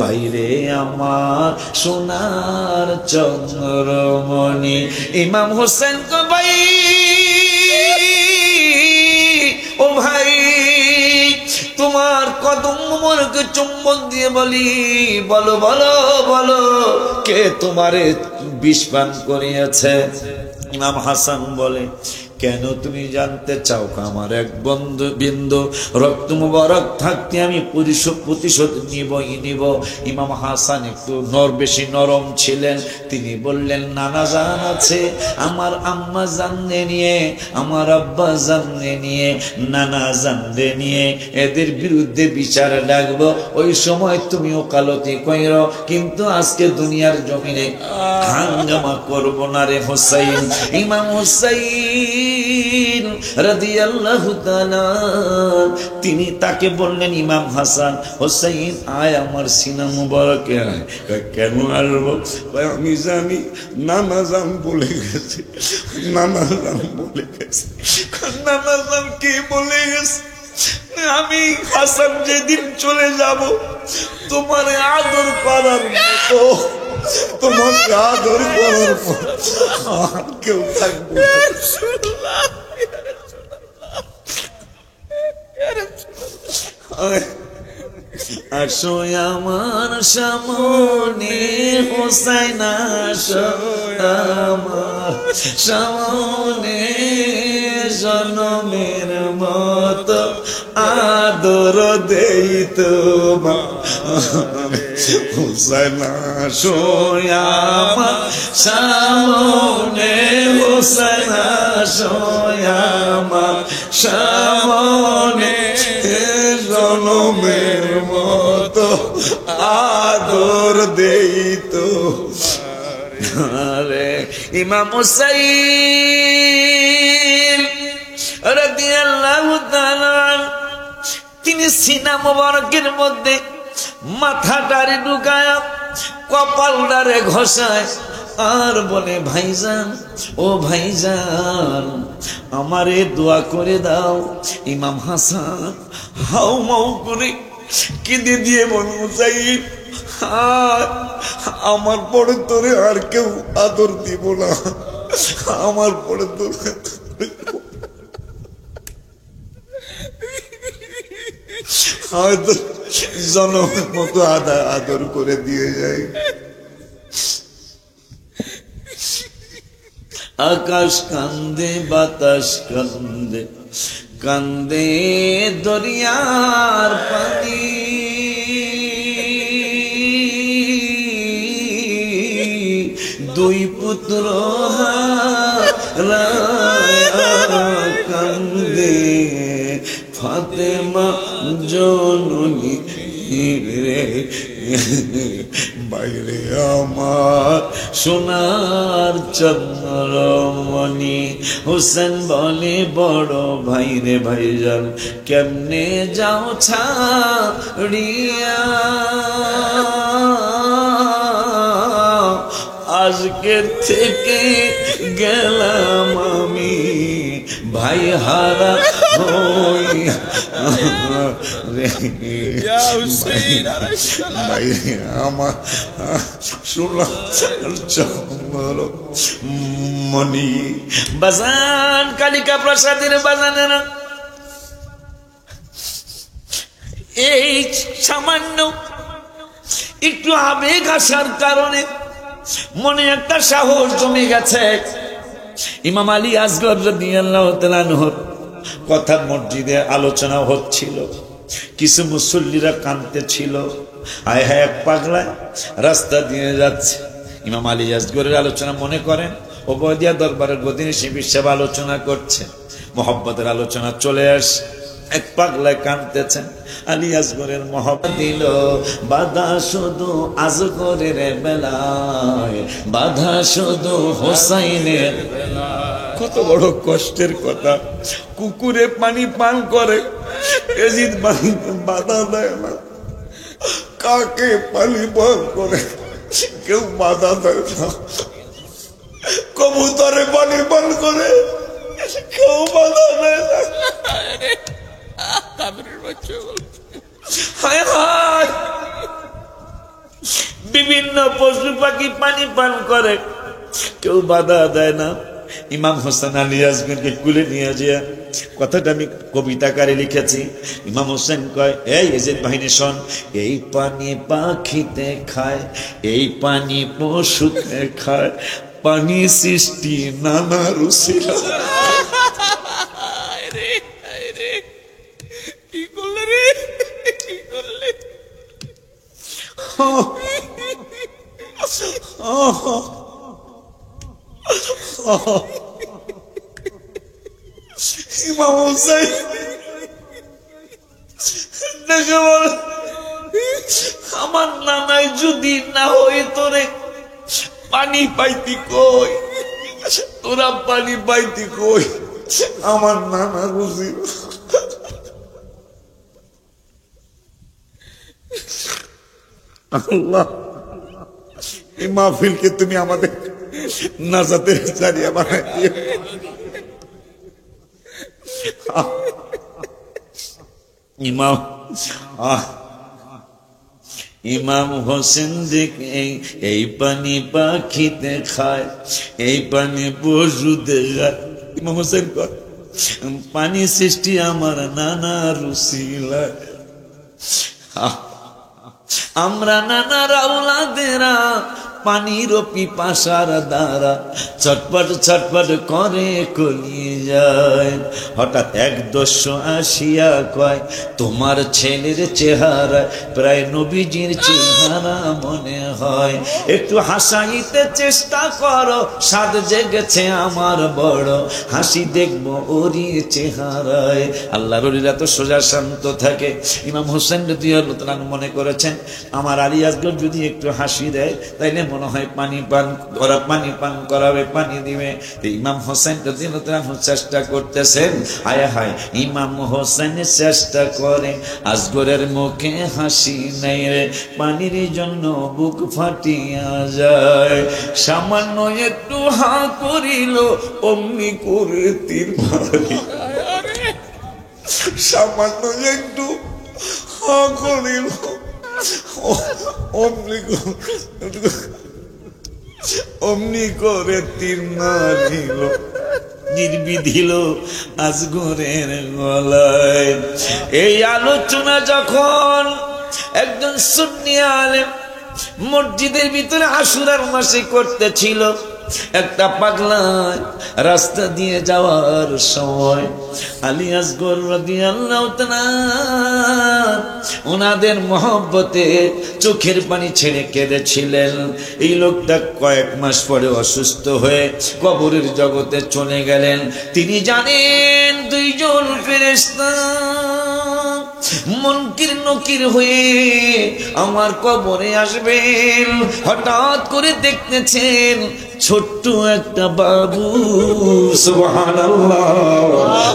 বাইরে আমার সোনার চন্দ্রমণি। ইমাম হোসেন কো ভাই, ও ভাই তোমার কদম মোবারকে চুম্বন দিয়ে বলি, বলো বলো বলো, কে তোমারে বিষ পান করিয়েছে? ইমাম হাসান বলে, কেন তুমি জানতে চাও? আমার এক বন্ধু বিন্দু রক্ত মুবারক থাকতে আমি প্রতিশোধ নিবই নিব। ইমাম হাসান একটু বেশি নরম ছিলেন, তিনি বললেন, নানা জান আছে, আমার আম্মা জানলে নিয়ে, আমার আব্বা জানলে নিয়ে, নানা জানলে নিয়ে, এদের বিরুদ্ধে বিচার ডাকবো, ওই সময় তুমি ওকালতি কইরো, কিন্তু আজকে দুনিয়ার জমিনে হাঙ্গামা করব না রে হোসাইন। ইমাম হোসাইন রাদিয়াল্লাহু তাআলা তিনি তাকে বললেন, ইমাম হাসান, হোসাইন আয় আমার সিনা মুবারকে আয়। কেন আসবো? আমি জানি নানাজান বলে গেছে, নানাজান বলে গেছে। নানাজান কি বলে গেছে? আমি হাসান যেদিন চলে যাব, তোমার আদর করার মতো, তোমাকে আদর করার মতো কেউ থাকবে। আসো আমার সামনে হোসাইন, আসো আমার সামনে, জনমের মতো আদর দেই তোমার। হোসাইন আসো আমার সামনে, হোসাইন আসো আমার সামনে, জনমের মতো আদর দেই তো। আরে ইমাম হুসাইন রাদিয়াল্লাহু তাআলা তিনি সিনা মুবারকের মধ্যে মাথাটারে ঢুকায়া কপালটারে ঘষায় আর বলে, ভাইজান ও ভাইজান আমারে দোয়া করে দাও। ইমাম হাসান হাউ মাউ করে কেঁদে দিয়ে বল, মুসাইব আমার পরে তোরে আর কেউ আদর দিব না, আমার পরে তোরে হয়তো জনমের মতো আদর করে দিয়ে যায়। আকাশ কান্দে, বাতাস কান্দে, কান্দে দরিয়ার পানি, দুই পুত্র কান্দে, ফাতেমা জননী রে, বাইরে আমার সোনার চন্দ্রমণি। হোসেন বলে, বড় ভাই রে ভাইজান কেমনে যাও ছাড়িয়া, আজকের থেকে গেলাম আমি ভাই হারা হইয়া ভাই আমার মনি। বাজান কালিকা প্রসাদের বাজানের এই সামান্য একটু আবেগ আসার কারণে মনে একটা সাহস জমে গেছে। ইমাম আলী আসগর রাদিয়াল্লাহু তাআলা আনহুর কথা মসজিদে আলোচনা হচ্ছিল, কিছু মুসল্লিরা কাঁদতে ছিল। আয় হায় এক পাগলা রাস্তা দিয়ে যাচ্ছে, ইমাম আলী আসগরের আলোচনা মনে করেন, ওবদিয়া দরবারের গদিনে শিবির সাহেব আলোচনা করছে, মোহব্বতের আলোচনা চলে আসে। এক পাগলায় কাঁদতেছেন, আলী আসগরের মহব্বত দিল বাধা শুধু আজগরের বেলায়, বাধা শুধু হোসাইনের। কত বড় কষ্টের কথা। কুকুরে পানি পান করে, এজিদ বাধা দেয় না। কাকে পানি পান করে কেউ বাধা দেয় না। কবুতরে পানি পান করে কেউ বাধা দেয় না। হায় হায়, বিভিন্ন পশু পাখি পানি পান করে, কেউ বাধা দেয় না। ইমাম হোসেন আলী আজগরকে কুলে নিয়ে যায়। কথাটা আমি কবিতাকারে লিখেছি। ইমাম হোসেন কয়, এই এজিদ বাহিনী শোন, এই পানি পাখিতে খায়, এই পানি পশুতে খায়, পানি সৃষ্টি নানা রুচিলা। কি করলে রে, কি করলে? ইমাম হোসেন দেখে বল, আমার নানাই যদি না হইতো রে পানি পাইতি কই, তোরা পানি পাইতি কই, আমার নানা বুঝি। আল্লাহ, এই মাহফিলকে তুমি আমাদের নাজাতের জারিয়া বানাই দিও। ইমাম হোসেন দেখে এই পানি পাখিতে খায়, এই পানি পশুতে খায়। ইমাম হোসেন কয়, পানি সৃষ্টি আমার নানা রুচিলা। আমরা নানা রাউলাদেরা পানির পিপাসার দ্বারা ছটপট ছটপট করে কলিয়ে যায়। হঠাৎ এক দস্যু আসিয়া কয়, তোমার ছেলের চেহারা প্রায় নবীজির চেহারা মনে হয়, একটু হাসাইতে চেষ্টা করো, স্বাদ জেগেছে আমার বড়, হাসি দেখবো ওরই চেহারায়। আল্লাহর ওলিরা তো সোজা শান্ত থাকে। ইমাম হোসেন রাদিয়াল্লাহু তাআলা মনে করেছেন, আমার আলী আসগর যদি একটু হাসি দেয় তাইলে মনে হয় পানি পান করাবে, পানি দিবে। ইমাম হোসেন রাদিয়াল্লাহু তাআলা চেষ্টা করতেছেন। হায় হায়, ইমাম হোসেন চেষ্টা করে, আসগরের মুখে হাসি নাই রে, পানির জন্য বুক ফাটিয়া যায়। সামান্য একটু হা করিল, অমনি করে তীর মারি। সামান্য একটু হা করিল, অমনি করে তীর মারিল, নির্বিধিল আসগরের গলায়। এই আলোচনা যখন একজন সুন্নি আলেম মসজিদের ভিতরে আশুরার মাসে করতেছিল, একটা পাগলা রাস্তা দিয়ে যাওয়ার সময় আলী আসগর রাদিয়াল্লাহু তাআলা ওনাদের মহব্বতে চোখের পানি ছেড়ে কেঁদেছিলেন। এই লোকটা কয়েক মাস পরে অসুস্থ হয়ে কবরের জগতে চলে গেলেন। তিনি জানেন দুইজন ফেরেশতা মুনকির নকির হয়ে আমার কবরে আসবেন। হঠাৎ করে দেখতেছেন ছোট্ট একটা বাবু। সুবহানাল্লাহ।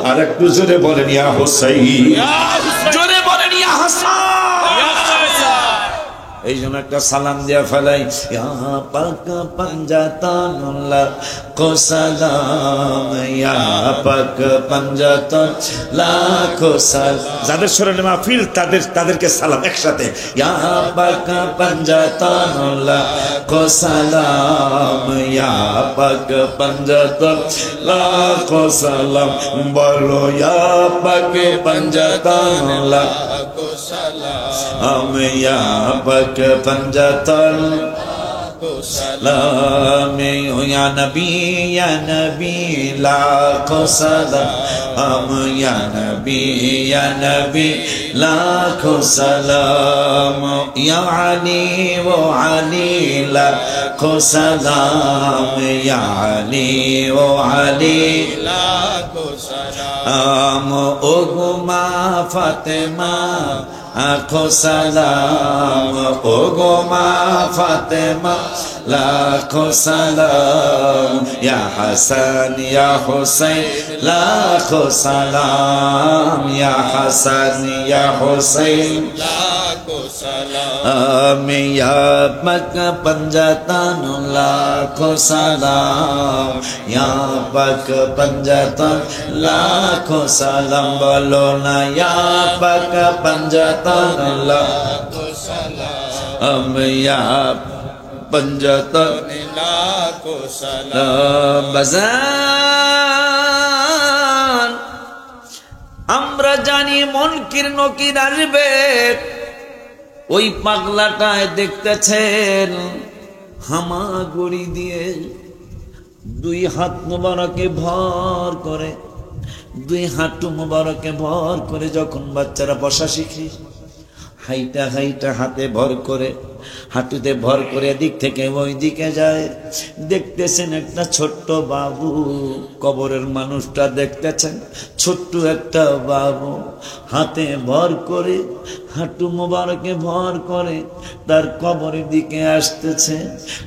আর একটু জোরে বলেন ইয়া হুসাইন, জোরে বলেন ইয়া হাসান। এই জন্য একটা সালাম দিয়া ফেলাই, ইয়া পাক পাঞ্জাতানুল্লাহ কো সালাম, ইয়া পাক পাঞ্জাতান লাখো সালাম। যাদের স্মরণে মাহফিল তাদেরকে সালাম একসাথে, ইয়া পাক পাঞ্জাতানুল্লাহ কো সালাম, ইয়া পাক পাঞ্জাতান লাখো সালাম। বলো ইয়া পাক পাঞ্জাতানুল্লাহ কো সালাম, ইয়া পাক পাঞ্জাতান लाखों सलाम या नबी लाखों सलाम या नबी लाखों सलाम या अली वो अली लाखों सलाम या अली वो अली लाखों सलाम ओ गुमा फातिमा आखो सलाम ओ गुमा फातिमा लाखो सलाम या हसन या हुसैन लाखो सलाम या हसन या हुसैन लाखों सलाम या पक पंजतन लाखो सलाम या पक पंजतन लाखो सलाम बोलो ना या पक पंजतन लाखों सलाम या पंजतन लाखों सलाम বাজান আমরা জানি মুনকির নকির আসবে ওই পাগলাটায় দেখতেছেন হামাগুড়ি দিয়ে দুই হাত মোবারকে ভর করে দুই হাঁটু মোবারকে ভর করে যখন বাচ্চারা বসা শিখে হাইটা হাইটা হাতে ভর করে হাঁটুতে ভর করে এদিক থেকে ওই দিকে যায় দেখতেছেন একটা ছোট্ট বাবু কবরের মানুষটা দেখতেছেন ছোট্ট একটা বাবু হাতে ভর করে হাঁটু মোবারকে ভর করে তার কবরের দিকে আসতেছে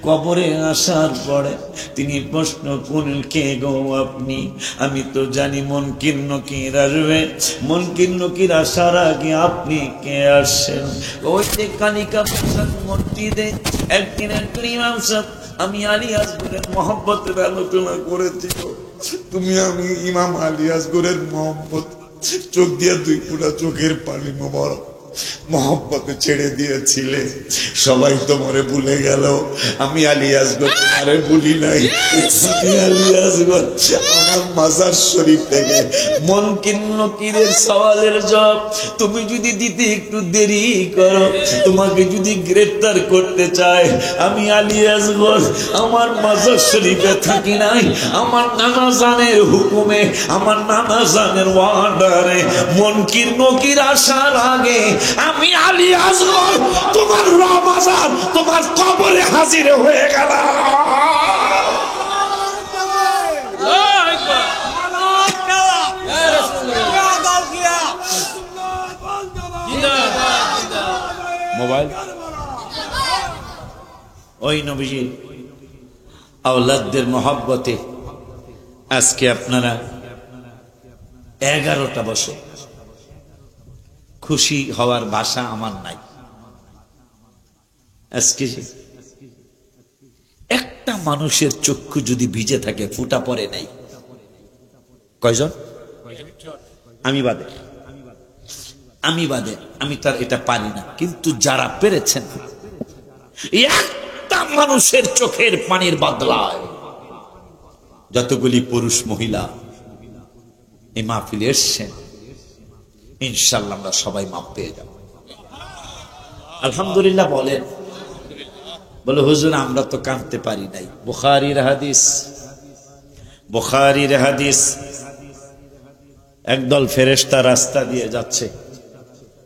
কবরে আসার পরে তিনি প্রশ্ন করলেন কে গো আপনি আমি তো জানি মুনকির নকির আসবে মুনকির নকির আসার আগে আপনি কে আসছেন ওই যে কালিকা মসজিদে একদিন একজন ইমাম সাহেব আমি আলী আসগরের মহব্বতের আলোচনা করেছি তুমি আমি ইমাম আলী আসগরের মহব্বত চোখ দিয়ে দুই পুরা চোখের পানি মোবারক মহব্বতে ছেড়ে দিয়েছিলে সবাই তোমারে ভুলে গেল আমি আলী আসগর তোমারে ভুলি নাই আমি আলী আসগর আমার মাজার শরীফ থেকে মুনকির নকিরের সওয়ালের জবাব তুমি যদি দিতে একটু দেরি করো তোমাকে যদি গ্রেফতার করতে চায় আমি আলী আসগর আমার মাজার শরীফে থাকি নাই আমার নানা জানের হুকুমে আমার নানা জানের ওয়ার্ডারে মুনকির নকির আসার আগে আমি আলী আসগর তোমার রমাজান তোমার কবরে হাজির হয়ে গেলাম মোবাইল ওই নবীজি আওলাদদের মহব্বতে আজকে আপনারা 11টা বছর খুশি হওয়ার ভাষা আমার নাই আজকে একটা মানুষের চক্ষু যদি ভিজে থাকে ফুটা পড়ে নাই কয়জন আমি বাদে আমি তার এটা পারি না কিন্তু যারা পেরেছেন একটা মানুষের চোখের পানির বদলায় যতগুলি পুরুষ মহিলা এই মাহফিলে এসছেন ইনশাআল্লাহ আমরা সবাই মাপ পেয়ে যাব আলহামদুলিল্লাহ বলেন বলে হুজুর আমরা তো কাঁদতে পারি নাই বুখারীর হাদিস একদল ফেরেশতা রাস্তা দিয়ে যাচ্ছে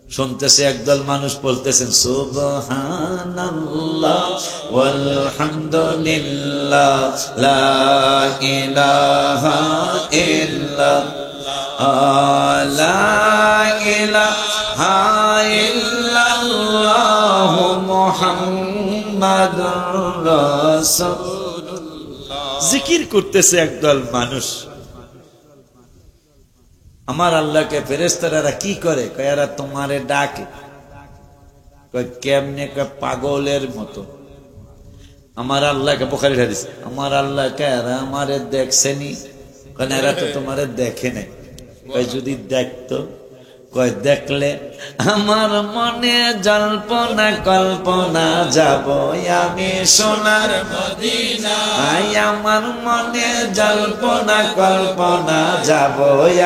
শুনতেছে একদল মানুষ বলতেছেন সুবহানাল্লাহ ওয়ালহামদুলিল্লাহ লা ইলাহা ইল্লাল্লাহ লা ইলাহা ইল্লাল্লাহ মুহাম্মাদুর রাসূলুল্লাহ জিকির করতেছে একদল মানুষ আমার আল্লাহকে ফেরেশতারা কি করে কয় এরা তোমারে ডাকে কয় কেমনে কয় পাগলের মতো আমার আল্লাহকে বুখারীর হাদিস আমার আল্লাহকে এরা আমারে দেখছেনি কারণ এরা তো তোমারে দেখে নাই কয় যদি দেখতো কয় দেখলে আমার মনে জল্পনা কল্পনা যাব আমি সোনার মদিনা আমার মনে জল্পনা কল্পনা যাব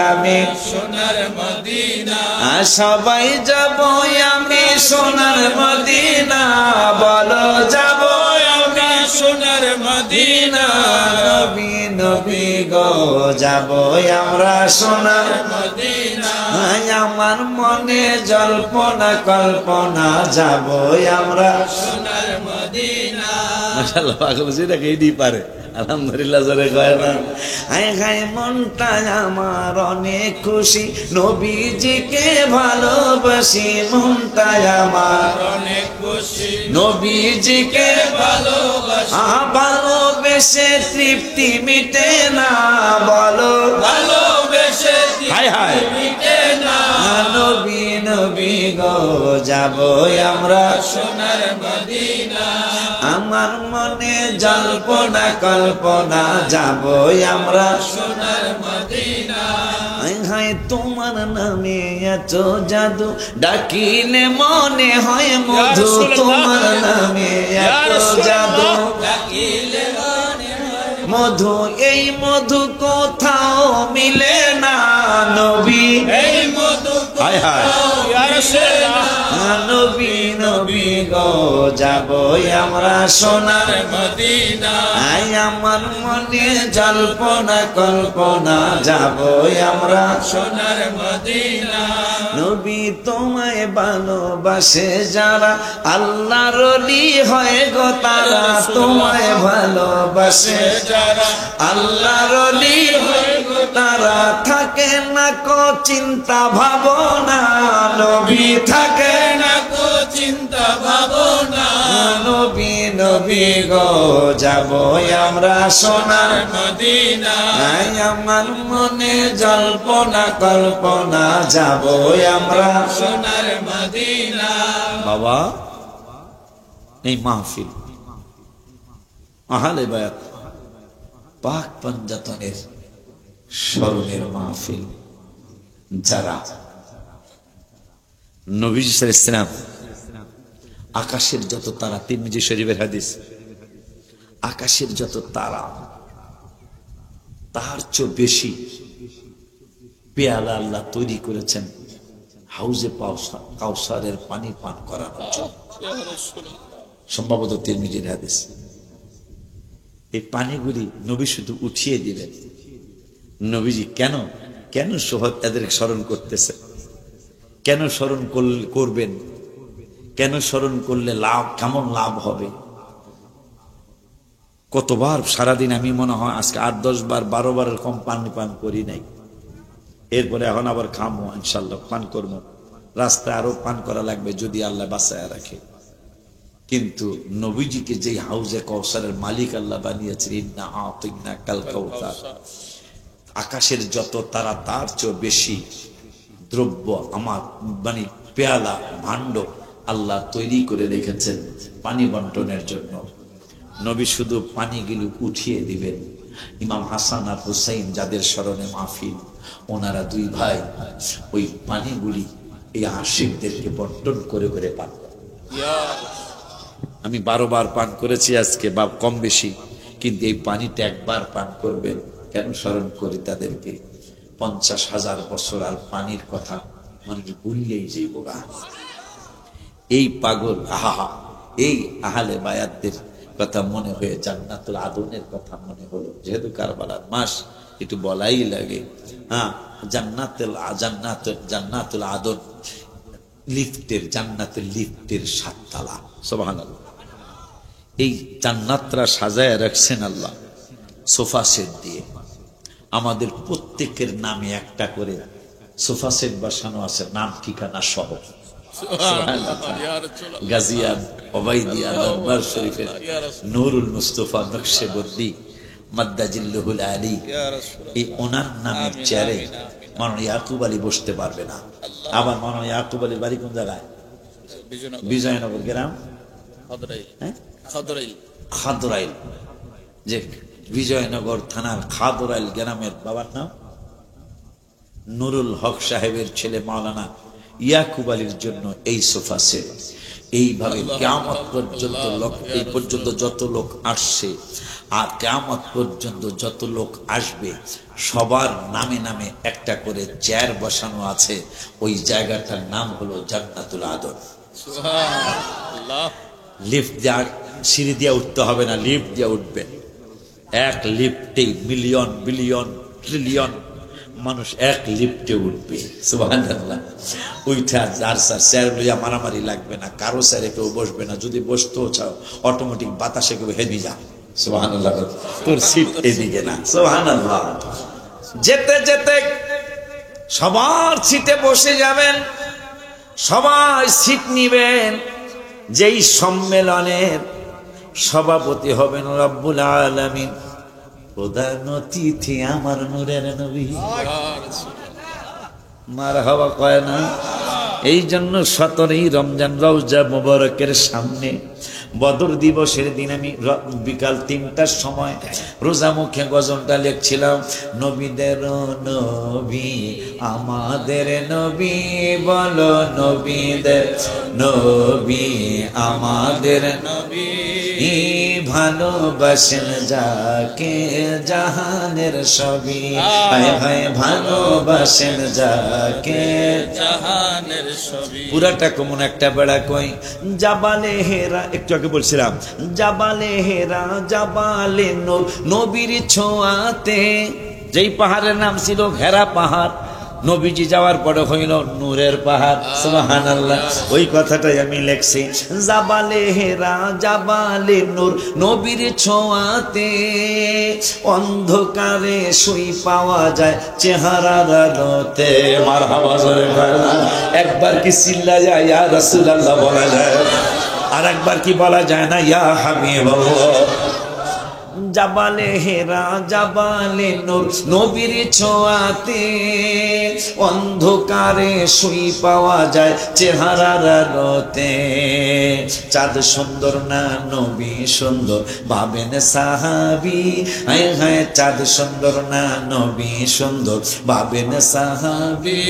আমি সোনার মদিনা সবাই যাব আমি সোনার মদিনা বলো যাব আমি সোনার মদিনা নবী নবী গো যাব আমরা সোনার মদিনা আমার মনে জল্পনা কল্পনা যাব আমরা সোনার মদিনা মাশাআল্লাহ পাগল যেটাকে এডি পারে আলহামদুলিল্লাহ জোরে কয় না হায় হায় মনটা আমার অনেক খুশি নবীজিকে ভালোবাসি মনটা আমার অনেক খুশি নবীজিকে ভালোবাসি ভালোবেসে তৃপ্তি মিটে না বলো ভালোবেসে হায় হায় মিটে না নবী নবী গো যাব আমরা সোনার মদিনা আমার মনে জল্পনা কল্পনা যাব আমরা সোনার মদিনা হায় হায় তোমার নামে এত জাদু ডাকিলে মনে হয় মধু তোমার নামে এত জাদু ডাকিলে মনে হয় মধু এই মধু কোথাও মিলে না নবী এই মধু হায় হায় ইয়া রাসূলুল্লাহ নবী নবী গো যাব আমরা সোনার মদিনা আই আমার মনে জল্পনা কল্পনা যাব আমরা সোনার মদিনা নবী তোমায় ভালোবাসে যারা আল্লাহর ওলি হয় গো তারা তোমায় ভালোবাসে যারা আল্লাহর ওলি হয় গো তারা থাকে না কো চিন্তা ভাবনা নবী থাকে না কো চিন্তা ভাবনা নবী নবী গো যাব আমরা সোনার মদিনা আই আমার মনে জল্পনা কল্পনা যাব আমরা সোনার মদিনা বাবা এই মাহফিল আহলে বায়াত পাক পঞ্জাতনের স্মরণের মাহফিল যারা নবীজি সাল্লাল্লাহু আলাইহি ওয়াসাল্লাম আকাশের যত তারা তিরমিজি শরীফের হাদিস আকাশের যত তারা তার চেয়ে বেশি পেয়ালা আল্লাহ তৈরি করেছেন হাউজে কাউসারের পানি পান করানোর জন্য সম্ভবত তিরমিজির হাদিস এই পানিগুলি নবী শুধু উঠিয়ে দিলেন নবীজি কেন কেন সোহদ তাদের স্মরণ করতেছে কেন স্মরণ করবেন কেন স্মরণ করলে লাভ কেমন লাভ হবে কতবার সারাদিন আমি মনে হয় আজকে 8-10 বার 12 বারের কম পানি পান করি নাই এরপরে এখন আবার খামো ইনশাল্লাহ পান করবো রাস্তায় আরো পান করা লাগবে যদি আল্লাহ বাঁচায় রাখে কিন্তু নবীজিকে যে হাউজে কাউসারের মালিক আল্লাহ বানিয়েছেন ইন্না আতিনা কাল কাউসার আকাশের যত তারা তার চেয়ে বেশি দ্রব্য আমার মানে পেয়ালা ভাণ্ড আল্লাহ তৈরি করে রেখেছেন পানি বন্টনের জন্য নবী শুধু পানিগুলো উঠিয়ে দিবেন ইমাম হাসান আর হুসাইন যাদের স্মরণে মাহফিল ওনারা দুই ভাই ওই পানিগুলি এই আশিকদেরকে বন্টন করে করে পান আমি 12 বার পান করেছি আজকে বা কম বেশি কিন্তু এই পানিটা একবার পান করবেন কেন স্মরণ করি তাদেরকে 50,000 বছর আর পানির কথা মানে ভুললেই যাইব গা এই পাগল আহা এই আহলে বায়াতদের কথা মনে হয়ে জান্নাতুল আদনের কথা মনে হলো যেহেতু কারবালার মাস একটু বলাই লাগে হ্যাঁ জান্নাতুল আদন লিফটের জান্নাতের লিফটের 7 তলা সুবহানাল্লাহ এই জান্নাতরা সাজায় রাখছেন আল্লাহ সোফা সেট দিয়ে আমাদের প্রত্যেকের নামে একটা করে সোফা সেট বসানো আছে নাম ঠিকানা সহ গাজিয়ান ওবাইদিয়া দরবার শরীফের নূরুল মুস্তাফা নকশবন্দি মাদ্দাজিল্লুহুল আলী এই ওনার নামের চেয়ারে মাননীয় ইয়াকুব আলী বসতে পারবে না আবার মাননীয় ইয়াকুব আলীর বাড়ি কোন জায়গায় বিজয়নগর গ্রাম খাদরাইল যে বিজয়নগর থানার খাদরাইল গ্রামের বাবার নাম নুরুল হক সাহেবের ছেলে মাওলানা ইয়াকুব আলীর জন্য এই সোফা সেট এইভাবে কিয়ামত পর্যন্ত এই পর্যন্ত যত লোক আসছে আর কিয়ামত পর্যন্ত যত লোক আসবে সবার নামে নামে একটা করে চেয়ার বসানো আছে ওই জায়গাটার নাম হলো জান্নাতুল আদন সুবহানাল্লাহ লিফট দিয়া সিঁড়ি দিয়ে উঠতে হবে না, লিফট দিয়ে উঠবেন। এক লিফটেই মিলিয়ন বিলিয়ন ট্রিলিয়ন মানুষ এক লিফটে উঠবে। সুবহানাল্লাহ। ওইটা যার স্যার লইয়া মারামারি লাগবে না, কারো স্যারে কেউ বসবে না, যদি বসতেও চাও অটোমেটিক বাতাসে কেউ হেঁটে যা। সুবহানাল্লাহ। তোর সিট এদিকে না। সুবহানাল্লাহ। যেতে যেতে সবার সিটে বসে যাবেন, সবাই সিট নিবেন। যেই সম্মেলনের সভাপতি হবেন রব্বুল আলামিন, প্রধান অতিথি আমার নূরের নবী। মারহাবা কয় না? এই জন্য 17ই রমজান রওজা মুবারকের সামনে বদর দিবসের দিন আমি বিকাল 3টার সময় রোজা মুখে গজলটা লিখছিলাম, নবীদের নবী আমাদের নবী, বলো নবীদের নবী আমাদের নবী, ভালোবাসেন যাকে জাহানের সবই, হায় হায় ভালোবাসেন যাকে জাহানের ছবি। পুরাটা কেমন একটা বেড়া কই, জাবালে হেরা, একটু আগে বলছিলাম জাবালে হেরা, জাবালে নবীর ছোঁয়াতে, যেই পাহাড়ের নাম ছিল হেরা পাহাড়, নবীজি যাওয়ার পরে হইল নূরের পাহাড়। সুবহানাল্লাহ। ওই কথাটাই আমি লিখছি, জাবালে হেরা জাবালে নূর, নবীর ছোঁয়াতে অন্ধকারে শুই পাওয়া যায় চেহারার আলোতে। মারহাবা জোরে বলো। একবার কি চিল্লা যায় ইয়া রাসূলুল্লাহ বলা যায়, আর একবার কি বলা যায় না ইয়া হাবিবাল্লাহ। জাবালে হেরা জাবালে নূর, নবীর ছোঁয়াতে অন্ধকারে শুই পাওয়া যায় চেহারার আলোতে। চাঁদ সুন্দর না নবী সুন্দর, ভাবেন সাহাবী, হায় হায় চাঁদ সুন্দর না নবী সুন্দর, ভাবেন সাহাবী,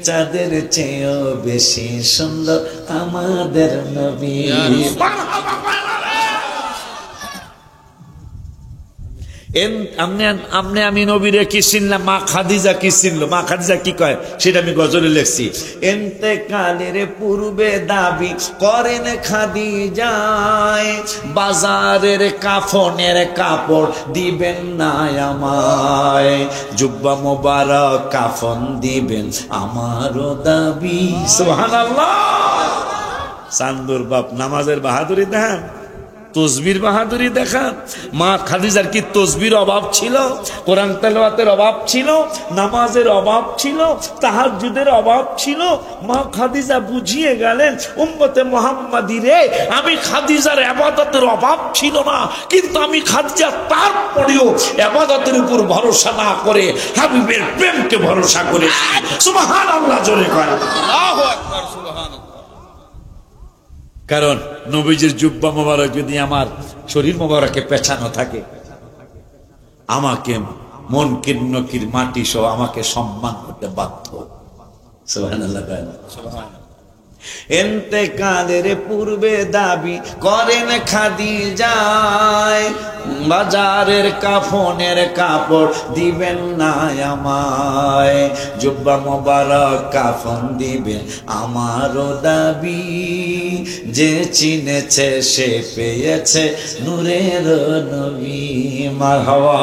চাঁদের চেয়েও বেশি সুন্দর আমাদের নবী। আমি নবীরে কি চিনলাম, মা খাদিজা কি চিনলো, মা খাদিজা কি কয় সেটা আমি গজলে লিখছি। এন্তেকালের পূর্বে দাবি করেন খাদিজায়, বাজারের কাফনের কাপড় দিবেন না আমায়, জুব্বা মোবারক কাফন দিবেন আমারও দাবি। সুবহানাল্লাহ। চান্দুর বাপ নামাজের বাহাদুরি দেখান, তসবির বাহাদুরি দেখান। মা খাদিজার কি তসবির অভাব ছিল, কোরআন তেলাওয়াতের অভাব ছিল, নামাজের অভাব ছিল, তাহাজ্জুদের অভাব ছিল? মা খাদিজা বুঝিয়ে গেলেন উম্মতে মুহাম্মাদি রে, আমি খাদিজার ইবাদতের অভাব ছিল না, কিন্তু আমি খাদিজা তারপরেও ইবাদতের উপর ভরসা না করে হাবিবের প্রেমকে ভরসা করে। সুবহানাল্লাহ জোরে কয়। আল্লাহু আকবার। সুবহানাল্লাহ। কারণ নবীজির জুব্বা মোবারক যদি আমার শরীর মোবারকে পেছানো থাকে, আমাকে মনকির নকির মাটি সহ আমাকে সম্মান করতে বাধ্য। সুবহানাল্লাহ। এন্তেকালের পূর্বে দাবি করেন খাদিজায়, বাজারের কাফনের কাপড় দিবেন না আমায়, জুব্বা মোবারক কাফন দিবেন আমারও দাবি, যে চিনেছে সে পেয়েছে নূরের নবী। মারহাবা।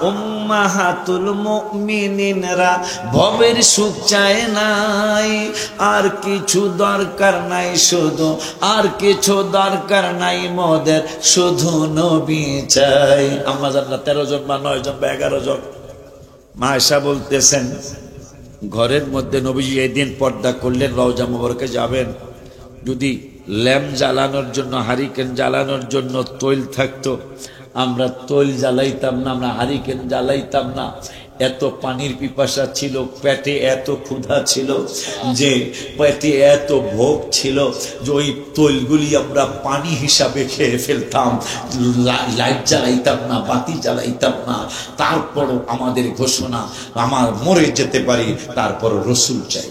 উম্মাহাতুল মুমিনিনরা ভবের সুখ চায় নাই, আর কিছু দরকার নাই শুধু, আর কিছু দরকার নাই মোদের, শুধু নবী চাই। আমরা জানলা 13 জন বা 9 জন বা 11 জন। মা আয়েশা বলতেছেন ঘরের মধ্যে নবীজি এই দিন পর্দা করলেন, রওজা মুবারকে যাবেন, যদি ল্যাম্প জ্বালানোর জন্য, হারিকেন জ্বালানোর জন্য তৈল থাকতো, আমরা তৈল জ্বালাইতাম না, আমরা হারিকেন জ্বালাইতাম না। এত পানির পিপাসা ছিল, পেটে এত ক্ষুধা ছিল, যে পেটে এত ভোগ ছিল যে ওই তৈলগুলি আমরা পানি হিসাবে খেয়ে ফেলতাম। লাইট জ্বালাইতাম না, বাতি জ্বালাইতাম না। তারপরও আমাদের ঘোষণা, আমার মরে যেতে পারি, তারপর রসুল চাই।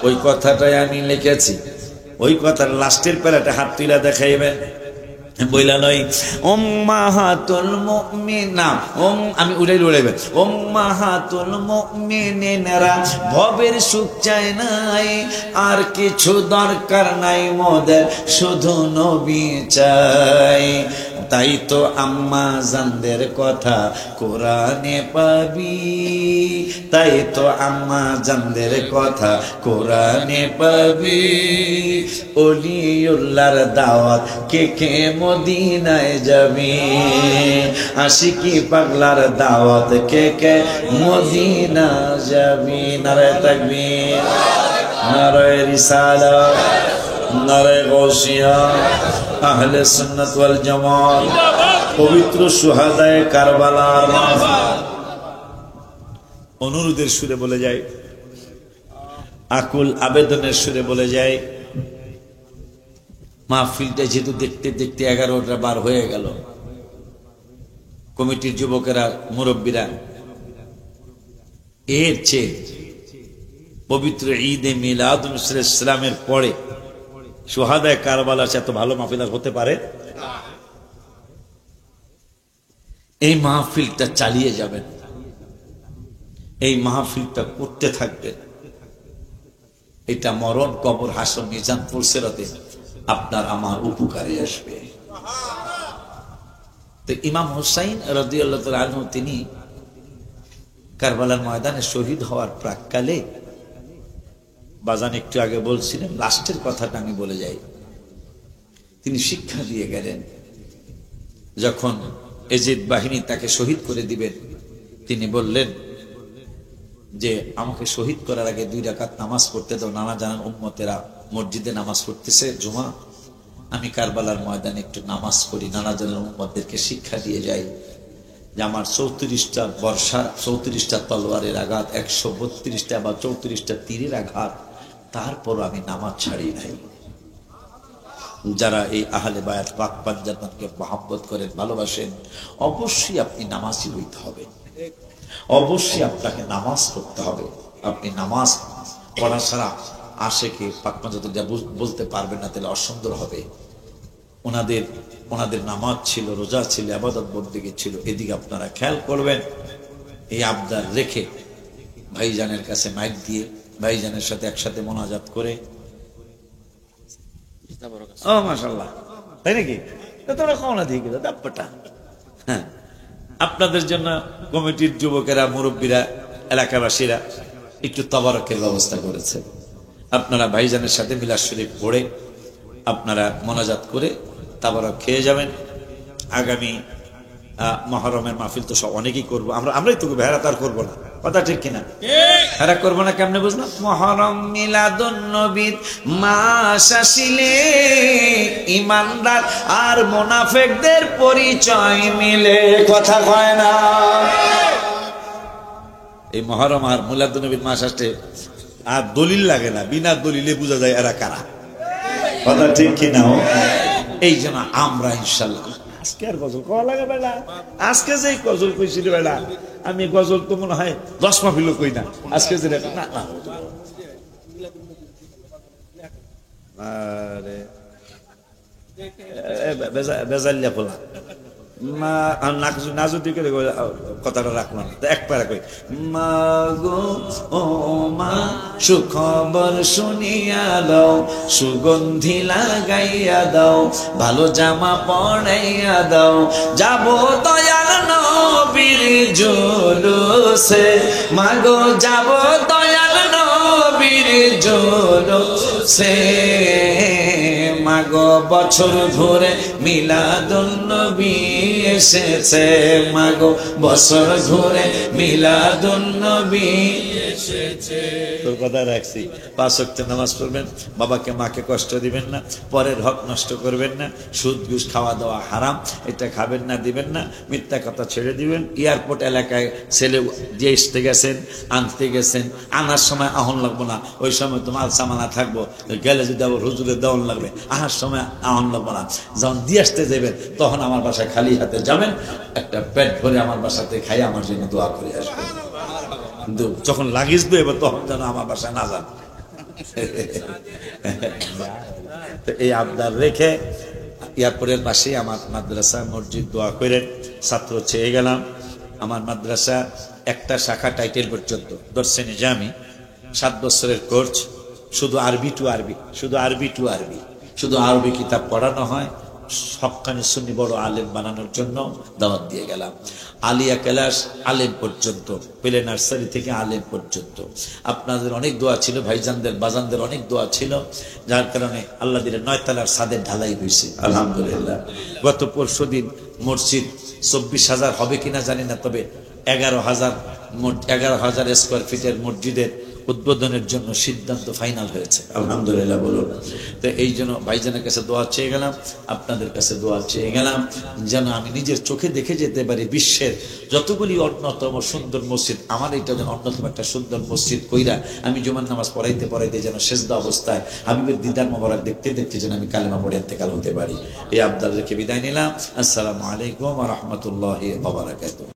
ওই কথাটাই আমি লিখেছি। ওই কথার লাস্টের প্যারাটা হাত তুলা দেখাইবেন, বইলা নয় উম্মাহাতুল মুমিনা আমি উড়াই উড়াইবে উম্মাহাতুল মুমিনিনরা ভবের সুখ চায় নাই আর কিছু দরকার নাই মোদের শুধু নবী চাই তাই তো আম্মা জানদের কথা কোরআনে পাবি তাই তো আম্মা জানদের কথা কোরআনে পাবি ওলিউল্লাহর দাওয়াত কে কে মদিনায় যাবি আশিকি পাগলার দাওয়াত কে কে মদিনা যাবি নারে তাকবীর নারে রিসালাত নারে গাউসিয়া আহলে সুন্নাত ওয়াল জামাত পবিত্র শুহাদায়ে কারবালার অনুরোধের সুরে বলে যায় আকুল আবেদনের সুরে বলে যায় মাহফিলটা যেহেতু দেখতে দেখতে 11টা বার হয়ে গেল কমিটির যুবকেরা মুরব্বীরা এর চেয়ে পবিত্র ঈদে মিলাদুন ইসলামের পরে শুহাদায়ে কারবালার এত ভালো মাহফিল আর হতে পারে এই মাহফিলটা চালিয়ে যাবেন এই মাহফিলটা করতে থাকবেন এটা মরণ কবর হাসর মিজান ফুলসিরাতে আপনার আমার উপকারে আসবে তো ইমাম হুসাইন রাদিয়াল্লাহু তাআলা আনহু তিনি কারবালার ময়দানে শহীদ হওয়ার প্রাককালে বাজান একটু আগে বলছিলেন লাস্টের কথাটা আমি বলে যাই তিনি শিক্ষা দিয়ে গেলেন যখন এজিদ বাহিনী তাকে শহীদ করে দিবেন তিনি বললেন যে আমাকে শহীদ করার আগে 2 রাকাত নামাজ পড়তে দাও নানা জানান উম্মতেরা মসজিদে নামাজ পড়তেছে জুমা আমি কারবালার ময়দানে একটু নামাজ পড়ি নানা জানান উম্মতদেরকে শিক্ষা দিয়ে যাই যে আমার 34টা বর্ষা 34টা তলোয়ারের আঘাত 132টা বা 34টা তীরের আঘাত তারপর আমি নামাজ ছাড়ি নাই যারা এই আহলে বায়াত পাক পাঞ্জাতকে মহব্বত করেন ভালোবাসেন অবশ্যই আপনি নামাজি হইতে হবে অবশ্যই আপনাকে নামাজ পড়তে হবে আপনি নামাজ পড়া ছাড়া আশেকে পাক পাঞ্জাত যা বলতে পারবেন না তাহলে অসুন্দর হবে ওনাদের নামাজ ছিল রোজা ছিল ইবাদত বন্দেগী ছিল এদিকে আপনারা খেয়াল করবেন এই আবদার রেখে ভাইজানের কাছে মাইক দিয়ে ভাইজানের সাথে একসাথে মোনাজাত করে ও মাশাআল্লাহ তাই নাকি তোরা কোনা দিয়ে গেল দাপ্পটা হ্যাঁ আপনাদের জন্য কমিটির যুবকেরা মুরব্বীরা এলাকাবাসীরা একটু তাবারকের ব্যবস্থা করেছে আপনারা ভাইজানের সাথে মিলাদ শরীফ পড়ে আপনারা মোনাজাত করে তাবারক খেয়ে যাবেন আগামী মুহররমের মাহফিল তো সব অনেকেই করবো আমরাই তো হেরা তার করবো না কথা ঠিক কিনা হেরা করবো না কেমনে বুঝলাম মুহররম মিলাদুন নবীর মাস আসিলে ইমানদার আর মুনাফিকদের পরিচয় মিলে কথা কয় না এই মুহররম আর মিলাদুন নবীর মাস আসলে আর দলিল লাগে না বিনা দলিলে বোঝা যায় এরা কারা কথা ঠিক কিনা এই জন্য আমরা ইনশাআল্লাহ আজকে আর গজল কওয়া লাগে বেলা আজকে যে গজল কইছিল বেলা আমি গজল তো মনে হয় 10 মাহফিল কই না আজকে যে না না আরে বেজাল্লা বলা না যদি করে কথাটা রাখলাম এক পারা কই মা গো ও মা সুখবর শুনিয়া দাও সুগন্ধি লাগাইয়া দাও ভালো জামা পরাইয়া দাও যাব দয়াল নবীর জুলুসে মা গো যাব দয়াল নবীর জুলুসে মাগো বছর ঘুরে মিলাদুন নবী এসেছে মাগো বছর ঘুরে মিলাদুন নবী এসেছে তোর কথা রাখছি 5 ওয়াক্ত নামাজ পড়বেন বাবাকে মাকে কষ্ট দিবেন না পরের হক নষ্ট করবেন না সুদ ঘুষ খাওয়া দাওয়া হারাম এটা খাবেন না দিবেন না মিথ্যা কথা ছেড়ে দিবেন এয়ারপোর্ট এলাকায় ছেলে দিয়ে আসতে গেছেন আনতে গেছেন আনার সময় আহন লাগবো না ওই সময় তো মাল সামানা থাকবো গেলে যদি আবার হুজুরের দেওয়ান লাগবে আহার সময় আহন লাগবো না যখন দিয়ে আসতে যাবেন তখন আমার বাসায় খালি হাতে যাবেন একটা পেট ভরে আমার বাসাতে খাই আমার জন্য দোয়া করে আসবেন কিন্তু যখন লাগিস দেবে তখন যেন আমার বাসায় না যান এই আবদার রেখে এয়ারপোর্টের পাশেই আমার মাদ্রাসা মসজিদ, দোয়া করেন। ছাত্র চেয়ে গেলাম। আমার মাদ্রাসা একটা শাখা টাইটেল পর্যন্ত, দর্শে নিজামি, 7 বছরের কোর্স, শুধু আরবি টু আরবি, শুধু আরবি টু আরবি, শুধু আরবি কিতাব পড়ানো হয়। হক্কানি সুন্নি বড় আলেম বানানোর জন্য দাওয়াত দিয়ে গেলাম। আলিয়া ক্লাস আলেম পর্যন্ত, পেলে নার্সারি থেকে আলেম পর্যন্ত। আপনাদের অনেক দোয়া ছিল, ভাইজানদের বাজানদের অনেক দোয়া ছিল, যার কারণে আল্লাহ দিলে 9 তলার ছাদের ঢালাই হয়েছে আলহামদুলিল্লাহ। গত পরশুদিন মসজিদ 24,000 হবে কিনা জানি না, তবে 11,000 স্কোয়ার ফিটের মসজিদের উদ্বোধনের জন্য সিদ্ধান্ত ফাইনাল হয়েছে আলহামদুলিল্লাহ বলুন। তো এই জন্য ভাইজানের কাছে দোয়া চেয়ে গেলাম, আপনাদের কাছে দোয়া চেয়ে গেলাম, যেন আমি নিজের চোখে দেখে যেতে পারি বিশ্বের যতগুলি অন্যতম সুন্দর মসজিদ, আমার এটা যেন অন্যতম একটা সুন্দর মসজিদ কইরা আমি জুমার নামাজ পড়াইতে পড়াইতে যেন সেজদা অবস্থায় হাবিবের দিদার মোবারক দেখতে দেখতে যেন আমি কালেমা পড়ে ইন্তেকাল হতে পারি। এই আবদার রেখে বিদায় নিলাম। আসসালামু আলাইকুম ওয়া রাহমাতুল্লাহি ওয়া বারাকাতুহু।